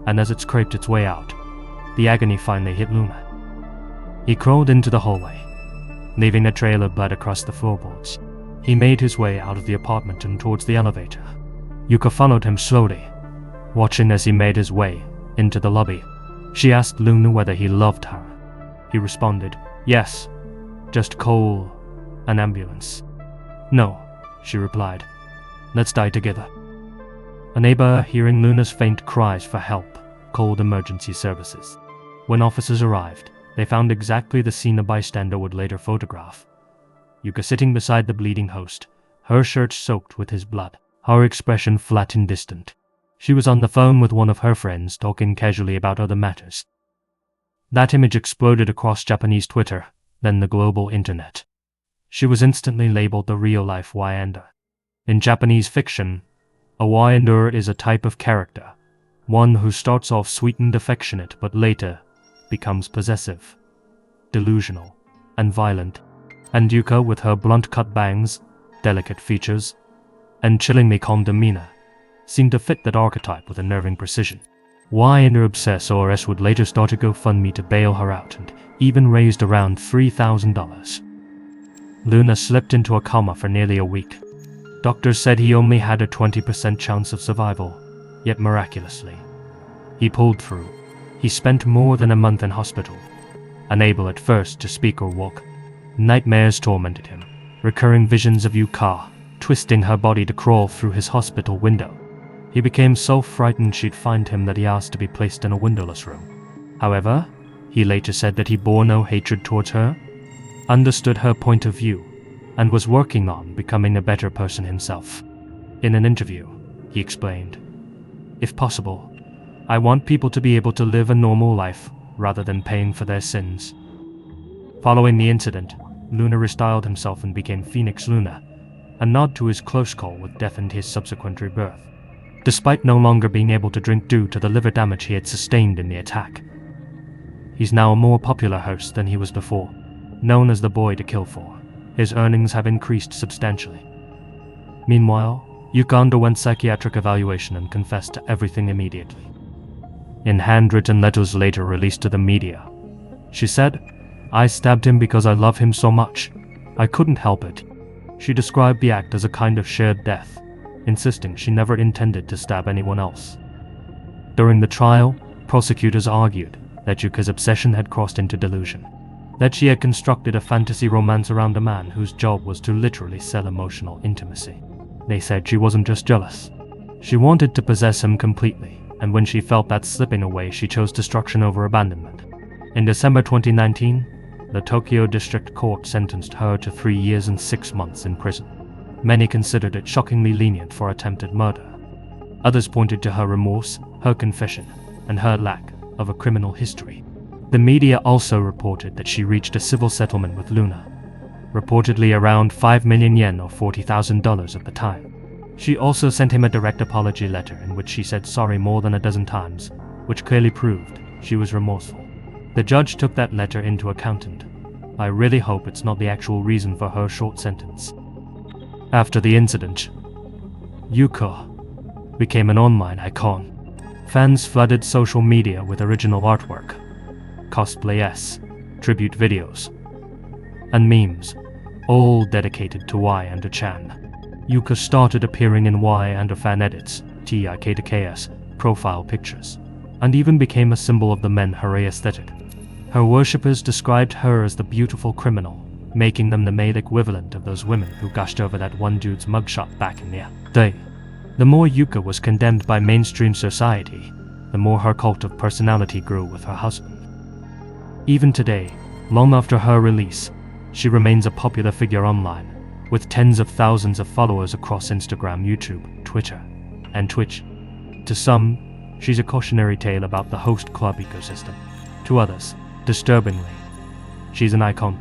[SPEAKER 1] and as it scraped its way out, the agony finally hit Luna. He crawled into the hallway, leaving a trail of blood across the floorboards. He made his way out of the apartment and towards the elevator. Yuka followed him slowly, watching as he made his way into the lobby. She asked Luna whether he loved her. He responded, "Yes, just call an ambulance." "No," she replied. "Let's die together." A neighbor, hearing Luna's faint cries for help, called emergency services. When officers arrived, they found exactly the scene a bystander would later photograph. Yuka sitting beside the bleeding host, her shirt soaked with his blood, her expression flat and distant. She was on the phone with one of her friends, talking casually about other matters. That image exploded across Japanese Twitter, then the global internet. She was instantly labeled the real-life Wyander. In Japanese fiction, a Wyander is a type of character, one who starts off sweet and affectionate but later becomes possessive, delusional, and violent. And Yuka, with her blunt-cut bangs, delicate features, and chillingly calm demeanor, seemed to fit that archetype with unnerving precision. Wyander obsessors would later start a GoFundMe to bail her out and even raised around $3,000. Luna slipped into a coma for nearly a week. Doctors said he only had a 20% chance of survival, yet miraculously, he pulled through. He spent more than a month in hospital, unable at first to speak or walk. Nightmares tormented him, recurring visions of Yuka, twisting her body to crawl through his hospital window. He became so frightened she'd find him that he asked to be placed in a windowless room. However, he later said that he bore no hatred towards her, understood her point of view, and was working on becoming a better person himself. In an interview, he explained, "If possible, I want people to be able to live a normal life rather than paying for their sins." Following the incident, Luna restyled himself and became Phoenix Luna, a nod to his close call with death and his subsequent rebirth. Despite no longer being able to drink due to the liver damage he had sustained in the attack, he's now a more popular host than he was before, known as the boy to kill for. His earnings have increased substantially. Meanwhile, Yuka underwent psychiatric evaluation and confessed to everything immediately. In handwritten letters later released to the media, she said, "I stabbed him because I love him so much. I couldn't help it." She described the act as a kind of shared death, insisting she never intended to stab anyone else. During the trial, prosecutors argued that Yuka's obsession had crossed into delusion, that she had constructed a fantasy romance around a man whose job was to literally sell emotional intimacy. They said she wasn't just jealous. She wanted to possess him completely, and when she felt that slipping away, she chose destruction over abandonment. In December 2019, the Tokyo District Court sentenced her to 3 years and 6 months in prison. Many considered it shockingly lenient for attempted murder. Others pointed to her remorse, her confession, and her lack of a criminal history. The media also reported that she reached a civil settlement with Luna, reportedly around 5 million yen or $40,000 at the time. She also sent him a direct apology letter in which she said sorry more than a dozen times, which clearly proved she was remorseful. The judge took that letter into account and I really hope it's not the actual reason for her short sentence. After the incident, Yuka became an online icon. Fans flooded social media with original artwork, cosplays, tribute videos, and memes, all dedicated to Y and to Chan. Yuka started appearing in Y and to fan edits, TIK2KS, profile pictures, and even became a symbol of the men hooray aesthetic. Her worshippers described her as the beautiful criminal, making them the male equivalent of those women who gushed over that one dude's mugshot back in the day. The more Yuka was condemned by mainstream society, the more her cult of personality grew with her husband. Even today, long after her release, she remains a popular figure online, with tens of thousands of followers across Instagram, YouTube, Twitter, and Twitch. To some, she's a cautionary tale about the host club ecosystem. To others, disturbingly, she's an icon.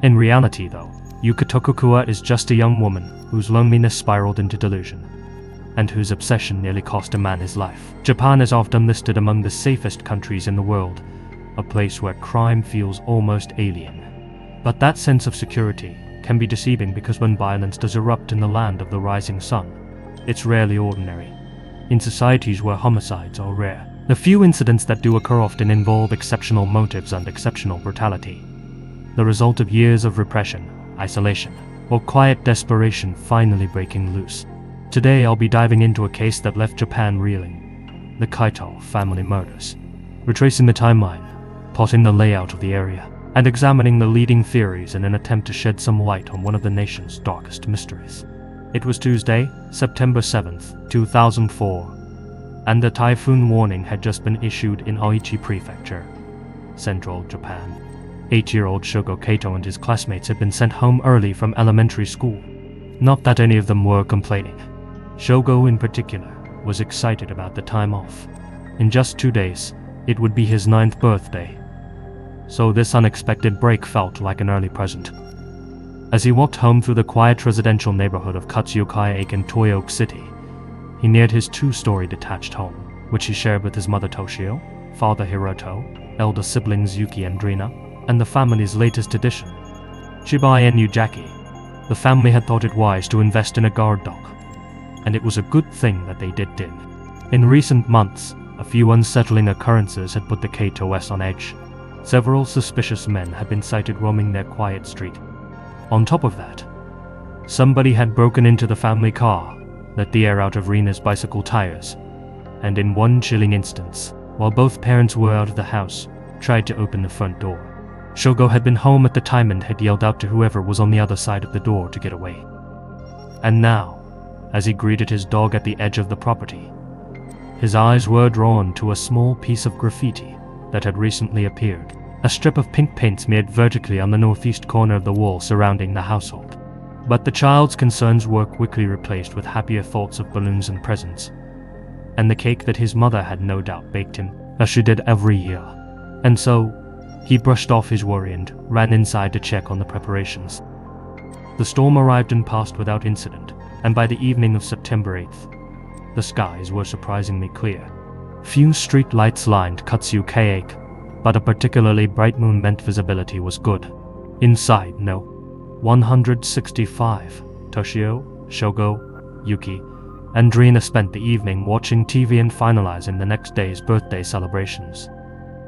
[SPEAKER 1] In reality, though, Yuka Tokokua is just a young woman whose loneliness spiraled into delusion, and whose obsession nearly cost a man his life. Japan is often listed among the safest countries in the world, a place where crime feels almost alien. But that sense of security can be deceiving because when violence does erupt in the land of the rising sun, it's rarely ordinary. In societies where homicides are rare, the few incidents that do occur often involve exceptional motives and exceptional brutality, the result of years of repression, isolation, or quiet desperation finally breaking loose. Today I'll be diving into a case that left Japan reeling, the Kaito family murders, retracing the timeline, plotting the layout of the area, and examining the leading theories in an attempt to shed some light on one of the nation's darkest mysteries. It was Tuesday, September 7th, 2004, and the typhoon warning had just been issued in Aichi Prefecture, central Japan. 8-year-old Shogo Kato and his classmates had been sent home early from elementary school. Not that any of them were complaining. Shogo in particular was excited about the time off. In just 2 days, it would be his 9th birthday, so this unexpected break felt like an early present. As he walked home through the quiet residential neighborhood of Katsuyokai in Toyoke City, he neared his 2-story detached home, which he shared with his mother Toshio, father Hiroto, elder siblings Yuki and Rina, and the family's latest addition, Shibai and Yujaki. The family had thought it wise to invest in a guard dog, and it was a good thing that they did. In recent months, a few unsettling occurrences had put the K2S on edge. Several suspicious men had been sighted roaming their quiet street. On top of that, somebody had broken into the family car, let the air out of Rina's bicycle tires, and in one chilling instance, while both parents were out of the house, tried to open the front door. Shogo had been home at the time and had yelled out to whoever was on the other side of the door to get away. And now, as he greeted his dog at the edge of the property, his eyes were drawn to a small piece of graffiti that had recently appeared, a strip of pink paint smeared vertically on the northeast corner of the wall surrounding the household. But the child's concerns were quickly replaced with happier thoughts of balloons and presents, and the cake that his mother had no doubt baked him, as she did every year. And so, He brushed off his worry and ran inside to check on the preparations. The storm arrived and passed without incident, and by the evening of September 8th, the skies were surprisingly clear. Few street lights lined Katsukaake, but a particularly bright moon meant visibility was good. Inside, No. 165, Toshio, Shogo, Yuki, and Rina spent the evening watching TV and finalizing the next day's birthday celebrations.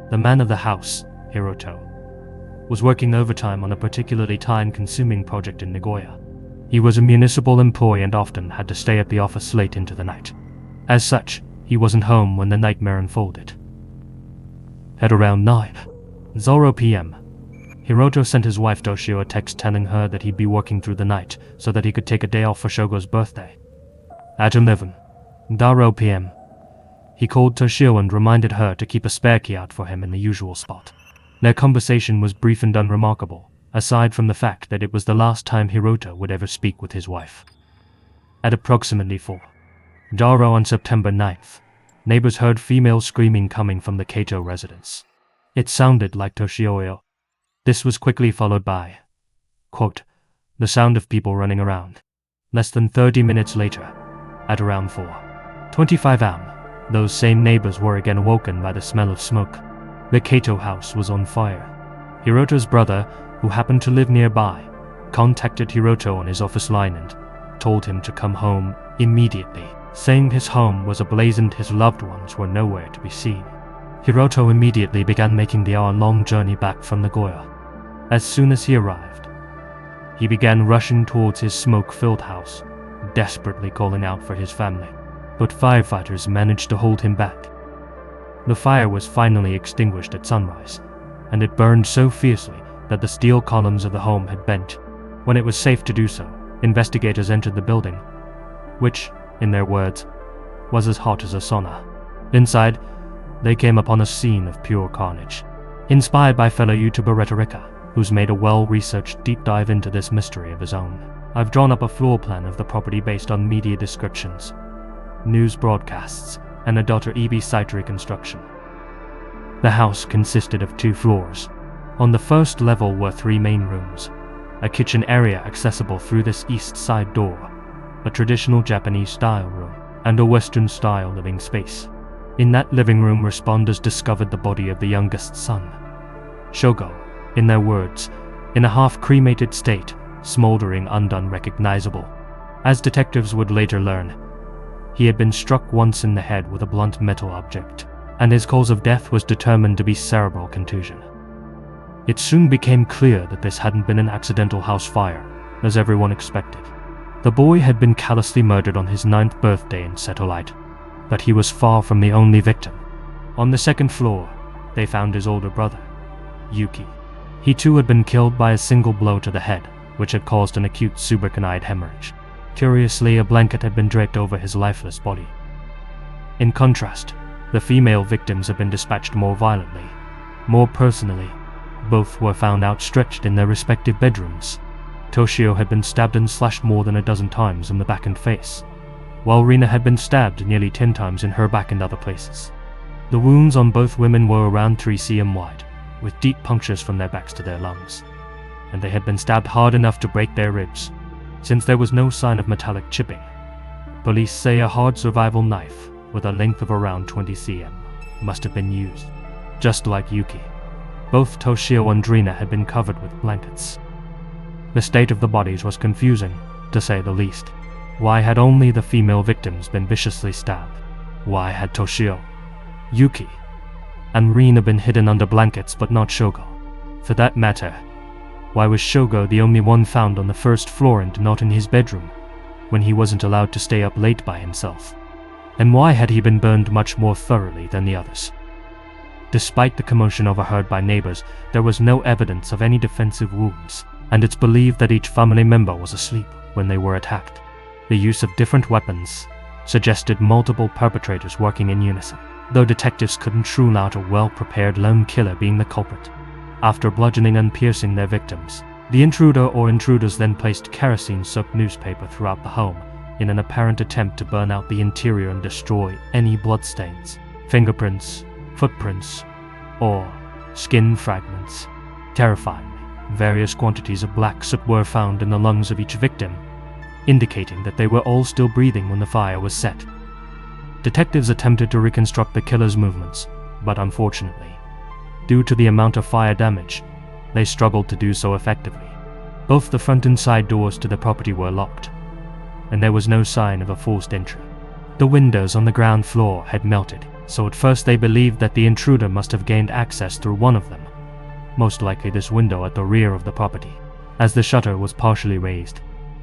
[SPEAKER 1] The man of the house, Hiroto, was working overtime on a particularly time-consuming project in Nagoya. He was a municipal employee and often had to stay at the office late into the night. As such, he wasn't home when the nightmare unfolded. At around 9:00 p.m., Hiroto sent his wife Toshio a text telling her that he'd be working through the night so that he could take a day off for Shogo's birthday. At 11:00 p.m., he called Toshio and reminded her to keep a spare key out for him in the usual spot. Their conversation was brief and unremarkable, aside from the fact that it was the last time Hiroto would ever speak with his wife. At approximately 4:00 on September 9th, neighbors heard female screaming coming from the Kato residence. It sounded like Toshio. This was quickly followed by, quote, the sound of people running around. Less than 30 minutes later, at around 4:25 am, those same neighbors were again awoken by the smell of smoke. The Kato house was on fire. Hiroto's brother, who happened to live nearby, contacted Hiroto on his office line and told him to come home immediately, saying his home was ablaze and his loved ones were nowhere to be seen. Hiroto immediately began making the hour-long journey back from Nagoya. As soon as he arrived, he began rushing towards his smoke-filled house, desperately calling out for his family, but firefighters managed to hold him back. The fire was finally extinguished at sunrise, and it burned so fiercely that the steel columns of the home had bent. When it was safe to do so, investigators entered the building, which, in their words, was as hot as a sauna. Inside, they came upon a scene of pure carnage. Inspired by fellow YouTuber Rhetorica, who's made a well-researched deep dive into this mystery of his own, I've drawn up a floor plan of the property based on media descriptions, news broadcasts, and a .EB site reconstruction. The house consisted of 2 floors. On the first level were 3 main rooms, a kitchen area accessible through this east side door, a traditional Japanese-style room, and a Western-style living space. In that living room, responders discovered the body of the youngest son, Shogo, in their words, in a half-cremated state, smoldering and unrecognizable. As detectives would later learn, he had been struck once in the head with a blunt metal object, and his cause of death was determined to be cerebral contusion. It soon became clear that this hadn't been an accidental house fire, as everyone expected. The boy had been callously murdered on his 9th birthday in Setolite, but he was far from the only victim. On the second floor, they found his older brother, Yuki. He too had been killed by a single blow to the head, which had caused an acute subarachnoid hemorrhage. Curiously, a blanket had been draped over his lifeless body. In contrast, the female victims had been dispatched more violently. More personally, both were found outstretched in their respective bedrooms. Toshio had been stabbed and slashed more than a dozen times in the back and face, while Rina had been stabbed nearly 10 times in her back and other places. The wounds on both women were around 3 cm wide, with deep punctures from their backs to their lungs, and they had been stabbed hard enough to break their ribs. Since there was no sign of metallic chipping, police say a hard survival knife with a length of around 20 cm must have been used. Just like Yuki, both Toshio and Rina had been covered with blankets. The state of the bodies was confusing, to say the least. Why had only the female victims been viciously stabbed? Why had Toshio, Yuki, and Rina been hidden under blankets but not Shogo? For that matter, why was Shogo the only one found on the first floor and not in his bedroom, when he wasn't allowed to stay up late by himself? And why had he been burned much more thoroughly than the others? Despite the commotion overheard by neighbors, there was no evidence of any defensive wounds, and it's believed that each family member was asleep when they were attacked. The use of different weapons suggested multiple perpetrators working in unison, though detectives couldn't rule out a well-prepared lone killer being the culprit. After bludgeoning and piercing their victims, the intruder or intruders then placed kerosene-soaked newspaper throughout the home in an apparent attempt to burn out the interior and destroy any bloodstains, fingerprints, footprints, or skin fragments. Terrifyingly, various quantities of black soot were found in the lungs of each victim, indicating that they were all still breathing when the fire was set. Detectives attempted to reconstruct the killer's movements, but unfortunately, due to the amount of fire damage, they struggled to do so effectively. Both the front and side doors to the property were locked, and there was no sign of a forced entry. The windows on the ground floor had melted, so at first they believed that the intruder must have gained access through one of them, most likely this window at the rear of the property, as the shutter was partially raised.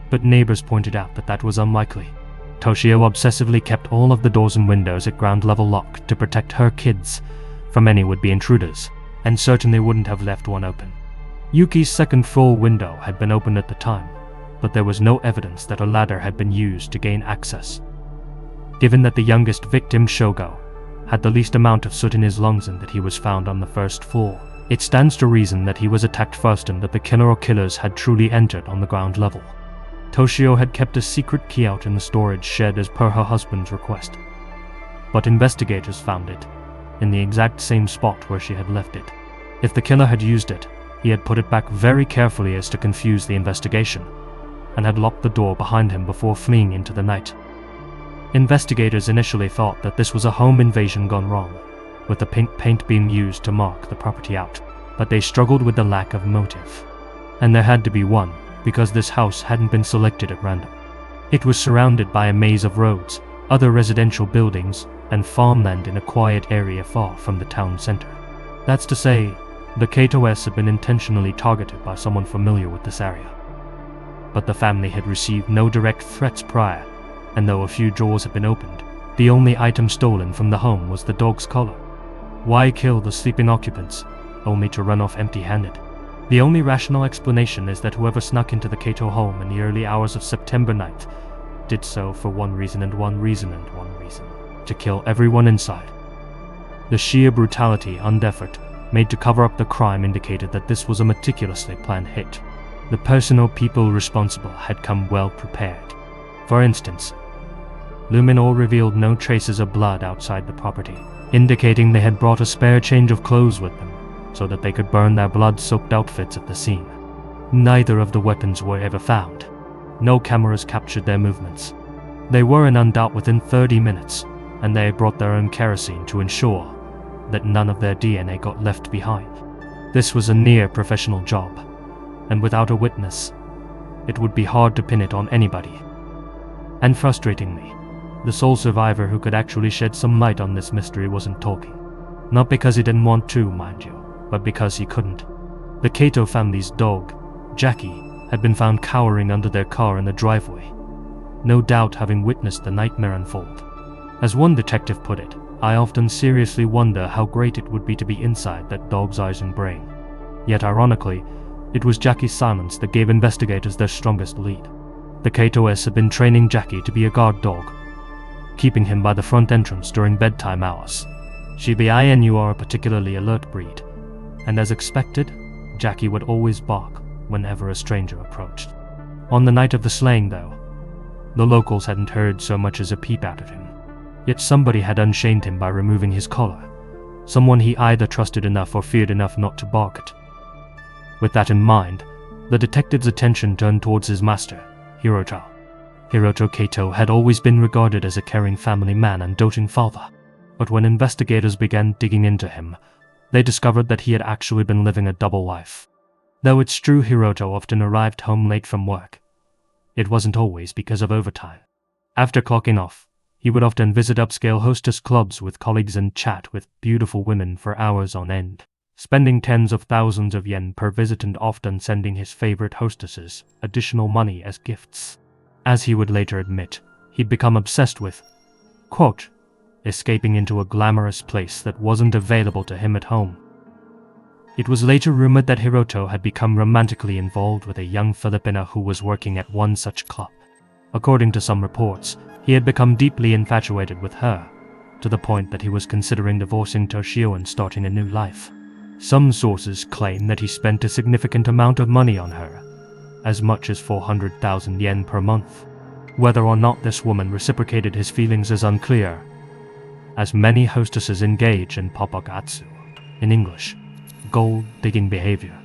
[SPEAKER 1] But neighbors pointed out that that was unlikely. Toshio obsessively kept all of the doors and windows at ground level locked to protect her kids from any would-be intruders, and certainly wouldn't have left one open. Yuki's second floor window had been open at the time, but there was no evidence that a ladder had been used to gain access. Given that the youngest victim, Shogo, had the least amount of soot in his lungs and that he was found on the first floor, it stands to reason that he was attacked first and that the killer or killers had truly entered on the ground level. Toshio had kept a secret key out in the storage shed as per her husband's request, but investigators found it in the exact same spot where she had left it. If the killer had used it, he had put it back very carefully as to confuse the investigation, and had locked the door behind him before fleeing into the night. Investigators initially thought that this was a home invasion gone wrong, with the pink paint being used to mark the property out, but they struggled with the lack of motive. And there had to be one, because this house hadn't been selected at random. It was surrounded by a maze of roads, other residential buildings, and farmland in a quiet area far from the town center. That's to say, the Kato-s had been intentionally targeted by someone familiar with this area. But the family had received no direct threats prior, and though a few drawers had been opened, the only item stolen from the home was the dog's collar. Why kill the sleeping occupants, only to run off empty-handed? The only rational explanation is that whoever snuck into the Kato home in the early hours of September 9th did so for one reason, to kill everyone inside. The sheer brutality and effort made to cover up the crime indicated that this was a meticulously planned hit. The person or people responsible had come well prepared. For instance, Luminor revealed no traces of blood outside the property, indicating they had brought a spare change of clothes with them, so that they could burn their blood-soaked outfits at the scene. Neither of the weapons were ever found. No cameras captured their movements. They were in undoubt within 30 minutes, and they had brought their own kerosene to ensure that none of their DNA got left behind. This was a near-professional job, and without a witness, it would be hard to pin it on anybody. And frustratingly, the sole survivor who could actually shed some light on this mystery wasn't talking. Not because he didn't want to, mind you, but because he couldn't. The Kato family's dog, Jackie, had been found cowering under their car in the driveway, no doubt having witnessed the nightmare unfold. As one detective put it, I often seriously wonder how great it would be to be inside that dog's eyes and brain. Yet ironically, it was Jackie's silence that gave investigators their strongest lead. The Kato-s had been training Jackie to be a guard dog, keeping him by the front entrance during bedtime hours. Shiba-Inu are a particularly alert breed, and as expected, Jackie would always bark whenever a stranger approached. On the night of the slaying, though, the locals hadn't heard so much as a peep out of him. Yet somebody had unshamed him by removing his collar, someone he either trusted enough or feared enough not to bark at. With that in mind, the detective's attention turned towards his master, Hiroto. Hiroto Kato had always been regarded as a caring family man and doting father, but when investigators began digging into him, they discovered that he had actually been living a double life. Though it's true Hiroto often arrived home late from work, it wasn't always because of overtime. After clocking off, he would often visit upscale hostess clubs with colleagues and chat with beautiful women for hours on end, spending tens of thousands of yen per visit and often sending his favorite hostesses additional money as gifts. As he would later admit, he'd become obsessed with, quote, escaping into a glamorous place that wasn't available to him at home. It was later rumored that Hiroto had become romantically involved with a young Filipina who was working at one such club. According to some reports, he had become deeply infatuated with her, to the point that he was considering divorcing Toshio and starting a new life. Some sources claim that he spent a significant amount of money on her, as much as 400,000 yen per month. Whether or not this woman reciprocated his feelings is unclear, as many hostesses engage in papagatsu, in English, gold-digging behavior.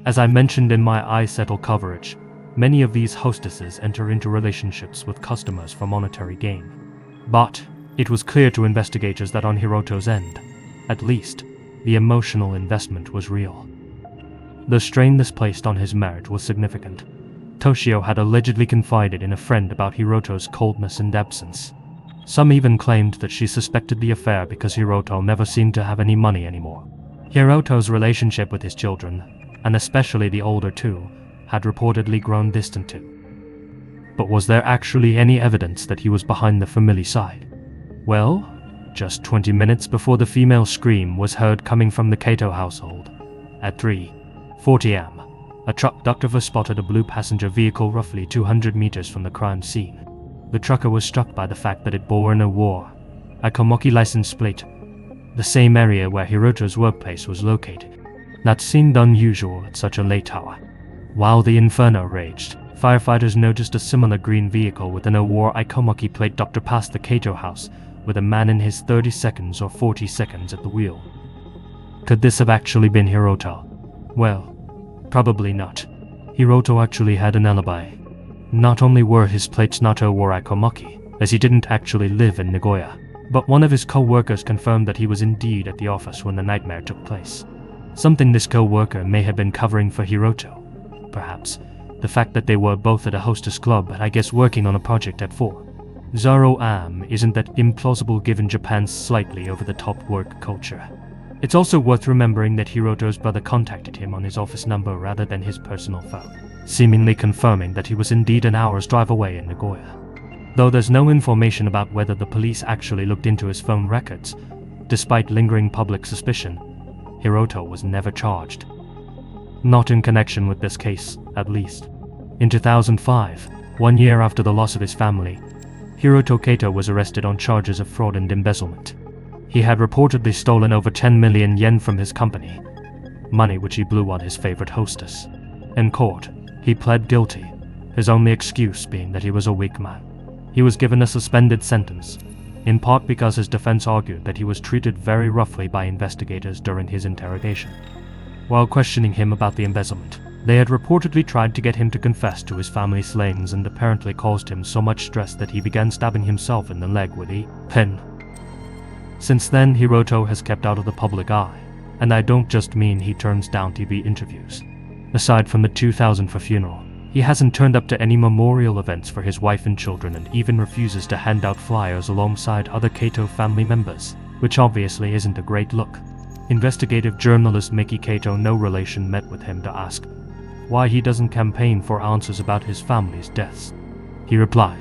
[SPEAKER 1] As I mentioned in my iSettle coverage, many of these hostesses enter into relationships with customers for monetary gain. But it was clear to investigators that on Hiroto's end, at least, the emotional investment was real. The strain this placed on his marriage was significant. Toshio had allegedly confided in a friend about Hiroto's coldness and absence. Some even claimed that she suspected the affair because Hiroto never seemed to have any money anymore. Hiroto's relationship with his children, and especially the older two, had reportedly grown distant too. But was there actually any evidence that he was behind the family side? Well, just 20 minutes before the female scream was heard coming from the Kato household, at 3:40 am, a truck driver spotted a blue passenger vehicle roughly 200 meters from the crime scene. The trucker was struck by the fact that it bore an Owari Ikomoki license plate, the same area where Hiroto's workplace was located. That seemed unusual at such a late hour. While the inferno raged, firefighters noticed a similar green vehicle with an Owari Ikomoki plate doctor past the Kato house, with a man in his 30 seconds or 40 seconds at the wheel. Could this have actually been Hiroto? Well, probably not. Hiroto actually had an alibi. Not only were his plates not Owari Ikomoki, as he didn't actually live in Nagoya, but one of his co-workers confirmed that he was indeed at the office when the nightmare took place. Something this co-worker may have been covering for Hiroto. Perhaps the fact that they were both at a hostess club and I guess working on a project at 4:00 am isn't that implausible given Japan's slightly over-the-top work culture. It's also worth remembering that Hiroto's brother contacted him on his office number rather than his personal phone, seemingly confirming that he was indeed an hour's drive away in Nagoya. Though there's no information about whether the police actually looked into his phone records, despite lingering public suspicion, Hiroto was never charged. Not in connection with this case, at least. In 2005, 1 year after the loss of his family, Hiroto Kato was arrested on charges of fraud and embezzlement. He had reportedly stolen over 10 million yen from his company, money which he blew on his favorite hostess. In court, he pled guilty, his only excuse being that he was a weak man. He was given a suspended sentence, in part because his defense argued that he was treated very roughly by investigators during his interrogation. While questioning him about the embezzlement, they had reportedly tried to get him to confess to his family's slayings and apparently caused him so much stress that he began stabbing himself in the leg with a pen. Since then, Hiroto has kept out of the public eye, and I don't just mean he turns down TV interviews. Aside from the 2004 funeral, he hasn't turned up to any memorial events for his wife and children and even refuses to hand out flyers alongside other Kato family members, which obviously isn't a great look. Investigative journalist Miki Kato, no relation, met with him to ask why he doesn't campaign for answers about his family's deaths. He replied,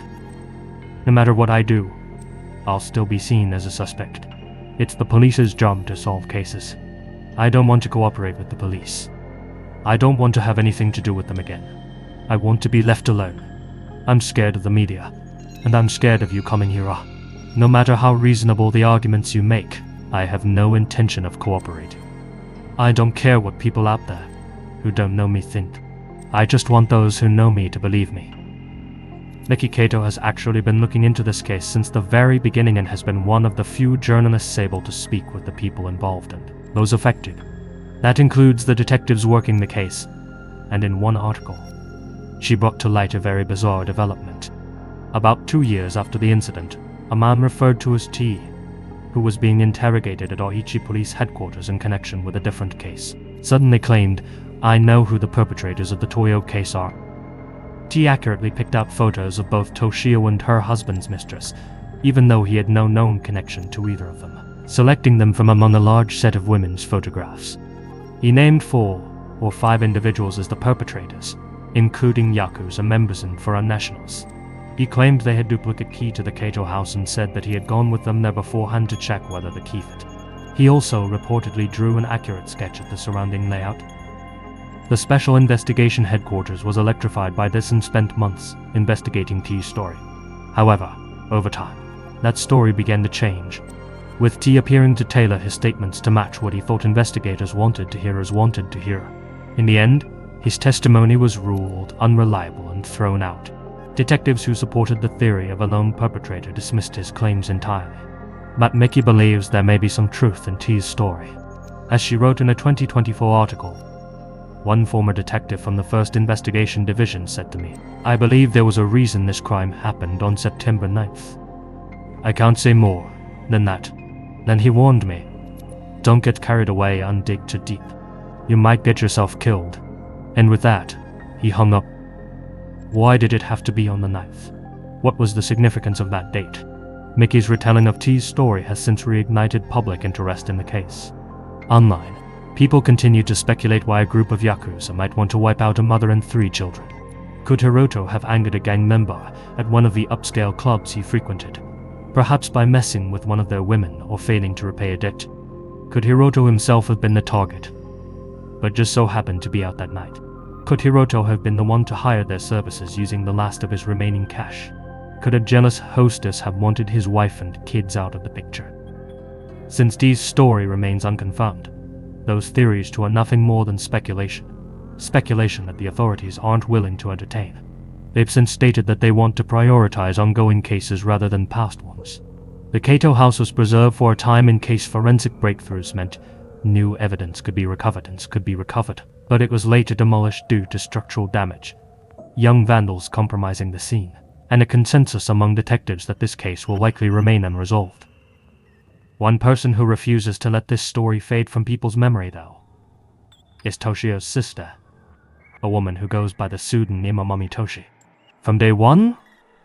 [SPEAKER 1] "No matter what I do, I'll still be seen as a suspect. It's the police's job to solve cases. I don't want to cooperate with the police. I don't want to have anything to do with them again. I want to be left alone. I'm scared of the media, and I'm scared of you coming here. No matter how reasonable the arguments you make, I have no intention of cooperating. I don't care what people out there who don't know me think. I just want those who know me to believe me." Miki Kato has actually been looking into this case since the very beginning and has been one of the few journalists able to speak with the people involved and those affected. That includes the detectives working the case, and in one article, she brought to light a very bizarre development. About 2 years after the incident, a man referred to as T, who was being interrogated at Oichi Police Headquarters in connection with a different case, suddenly claimed, "I know who the perpetrators of the Toyo case are." T accurately picked out photos of both Toshio and her husband's mistress, even though he had no known connection to either of them, selecting them from among a large set of women's photographs. He named 4 or 5 individuals as the perpetrators, including Yakuza members and foreign nationals. He claimed they had duplicate key to the Kato house and said that he had gone with them there beforehand to check whether the key fit. He also reportedly drew an accurate sketch of the surrounding layout. The Special Investigation Headquarters was electrified by this and spent months investigating T's story. However, over time, that story began to change, with T appearing to tailor his statements to match what he thought investigators wanted to hear. In the end, his testimony was ruled unreliable and thrown out. Detectives who supported the theory of a lone perpetrator dismissed his claims entirely. But Miki believes there may be some truth in T's story. As she wrote in a 2024 article, one former detective from the 1st Investigation Division said to me, "I believe there was a reason this crime happened on September 9th. I can't say more than that." Then he warned me, "Don't get carried away and dig too deep. You might get yourself killed." And with that, he hung up. Why did it have to be on the 9th? What was the significance of that date? Mickey's retelling of T's story has since reignited public interest in the case. Online, people continue to speculate why a group of Yakuza might want to wipe out a mother and 3 children. Could Hiroto have angered a gang member at one of the upscale clubs he frequented, perhaps by messing with one of their women or failing to repay a debt? Could Hiroto himself have been the target, but just so happened to be out that night? Could Hiroto have been the one to hire their services using the last of his remaining cash? Could a jealous hostess have wanted his wife and kids out of the picture? Since Dee's story remains unconfirmed, those theories too are nothing more than speculation that the authorities aren't willing to entertain. They've since stated that they want to prioritize ongoing cases rather than past ones. The Kato house was preserved for a time in case forensic breakthroughs meant new evidence could be recovered, but it was later demolished due to structural damage, young vandals compromising the scene, and a consensus among detectives that this case will likely remain unresolved. One person who refuses to let this story fade from people's memory, though, is Toshio's sister, a woman who goes by the pseudonym Amami Toshi. From day one,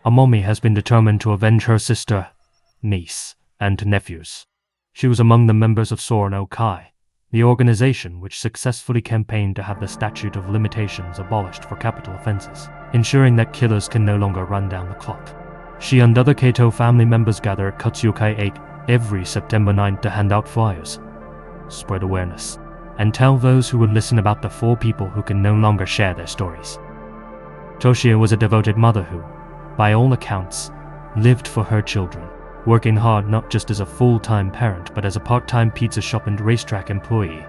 [SPEAKER 1] Amami has been determined to avenge her sister, niece, and nephews. She was among the members of Sorano Kai, the organization which successfully campaigned to have the statute of limitations abolished for capital offenses, ensuring that killers can no longer run down the clock. She and other Kato family members gather at Katsuyokai 8 every September 9th to hand out flyers, spread awareness, and tell those who would listen about the 4 people who can no longer share their stories. Toshio was a devoted mother who, by all accounts, lived for her children, working hard not just as a full-time parent but as a part-time pizza shop and racetrack employee.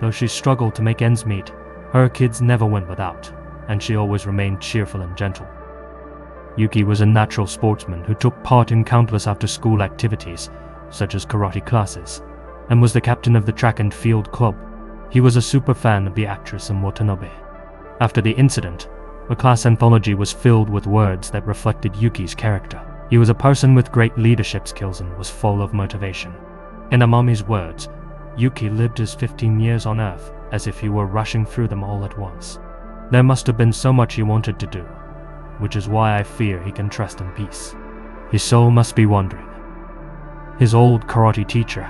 [SPEAKER 1] Though she struggled to make ends meet, her kids never went without, and she always remained cheerful and gentle. Yuki was a natural sportsman who took part in countless after-school activities, such as karate classes, and was the captain of the track and field club. He was a super fan of the actress Watanabe. After the incident, the class anthology was filled with words that reflected Yuki's character. He was a person with great leadership skills and was full of motivation. In Amami's words, Yuki lived his 15 years on Earth as if he were rushing through them all at once. There must have been so much he wanted to do, which is why I fear he can trust in peace. His soul must be wandering. His old karate teacher,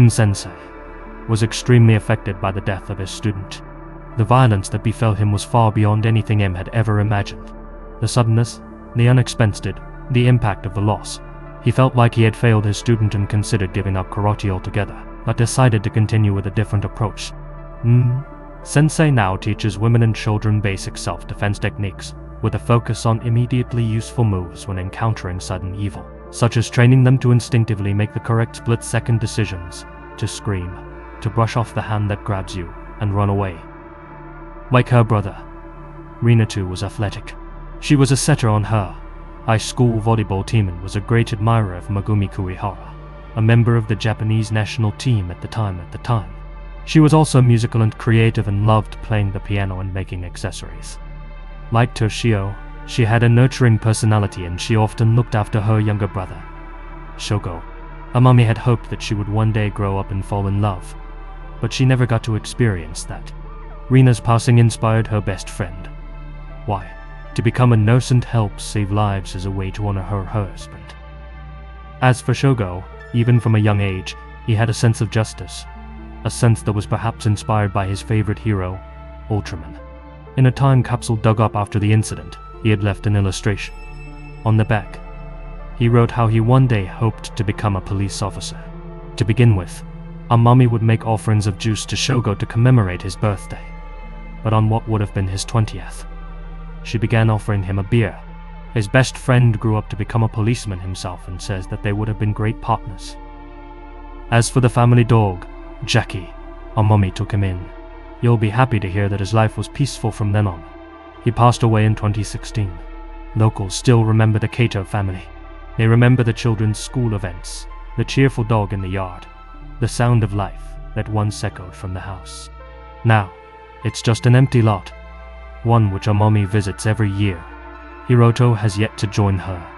[SPEAKER 1] Sensei, was extremely affected by the death of his student. The violence that befell him was far beyond anything M had ever imagined. The suddenness, the unexpected, the impact of the loss. He felt like he had failed his student and considered giving up karate altogether, but decided to continue with a different approach. Sensei now teaches women and children basic self-defense techniques, with a focus on immediately useful moves when encountering sudden evil, such as training them to instinctively make the correct split-second decisions, to scream, to brush off the hand that grabs you, and run away. Like her brother, Rina too was athletic. She was a setter on her high school volleyball team and was a great admirer of Megumi Kuihara, a member of the Japanese national team at the time. She was also musical and creative and loved playing the piano and making accessories. Like Toshio, she had a nurturing personality and she often looked after her younger brother, Shogo. Amami had hoped that she would one day grow up and fall in love, but she never got to experience that. Rina's passing inspired her best friend. Why? To become a nurse and help save lives as a way to honor her husband. As for Shogo, even from a young age, he had a sense of justice, a sense that was perhaps inspired by his favorite hero, Ultraman. In a time capsule dug up after the incident, he had left an illustration. On the back, he wrote how he one day hoped to become a police officer. To begin with, Amami would make offerings of juice to Shogo to commemorate his birthday, but on what would have been his 20th, she began offering him a beer. His best friend grew up to become a policeman himself and says that they would have been great partners. As for the family dog, Jackie, Amami took him in. You'll be happy to hear that his life was peaceful from then on. He passed away in 2016. Locals still remember the Kato family. They remember the children's school events, the cheerful dog in the yard, the sound of life, that once echoed from the house. Now, it's just an empty lot, one which a mommy visits every year. Hiroto has yet to join her,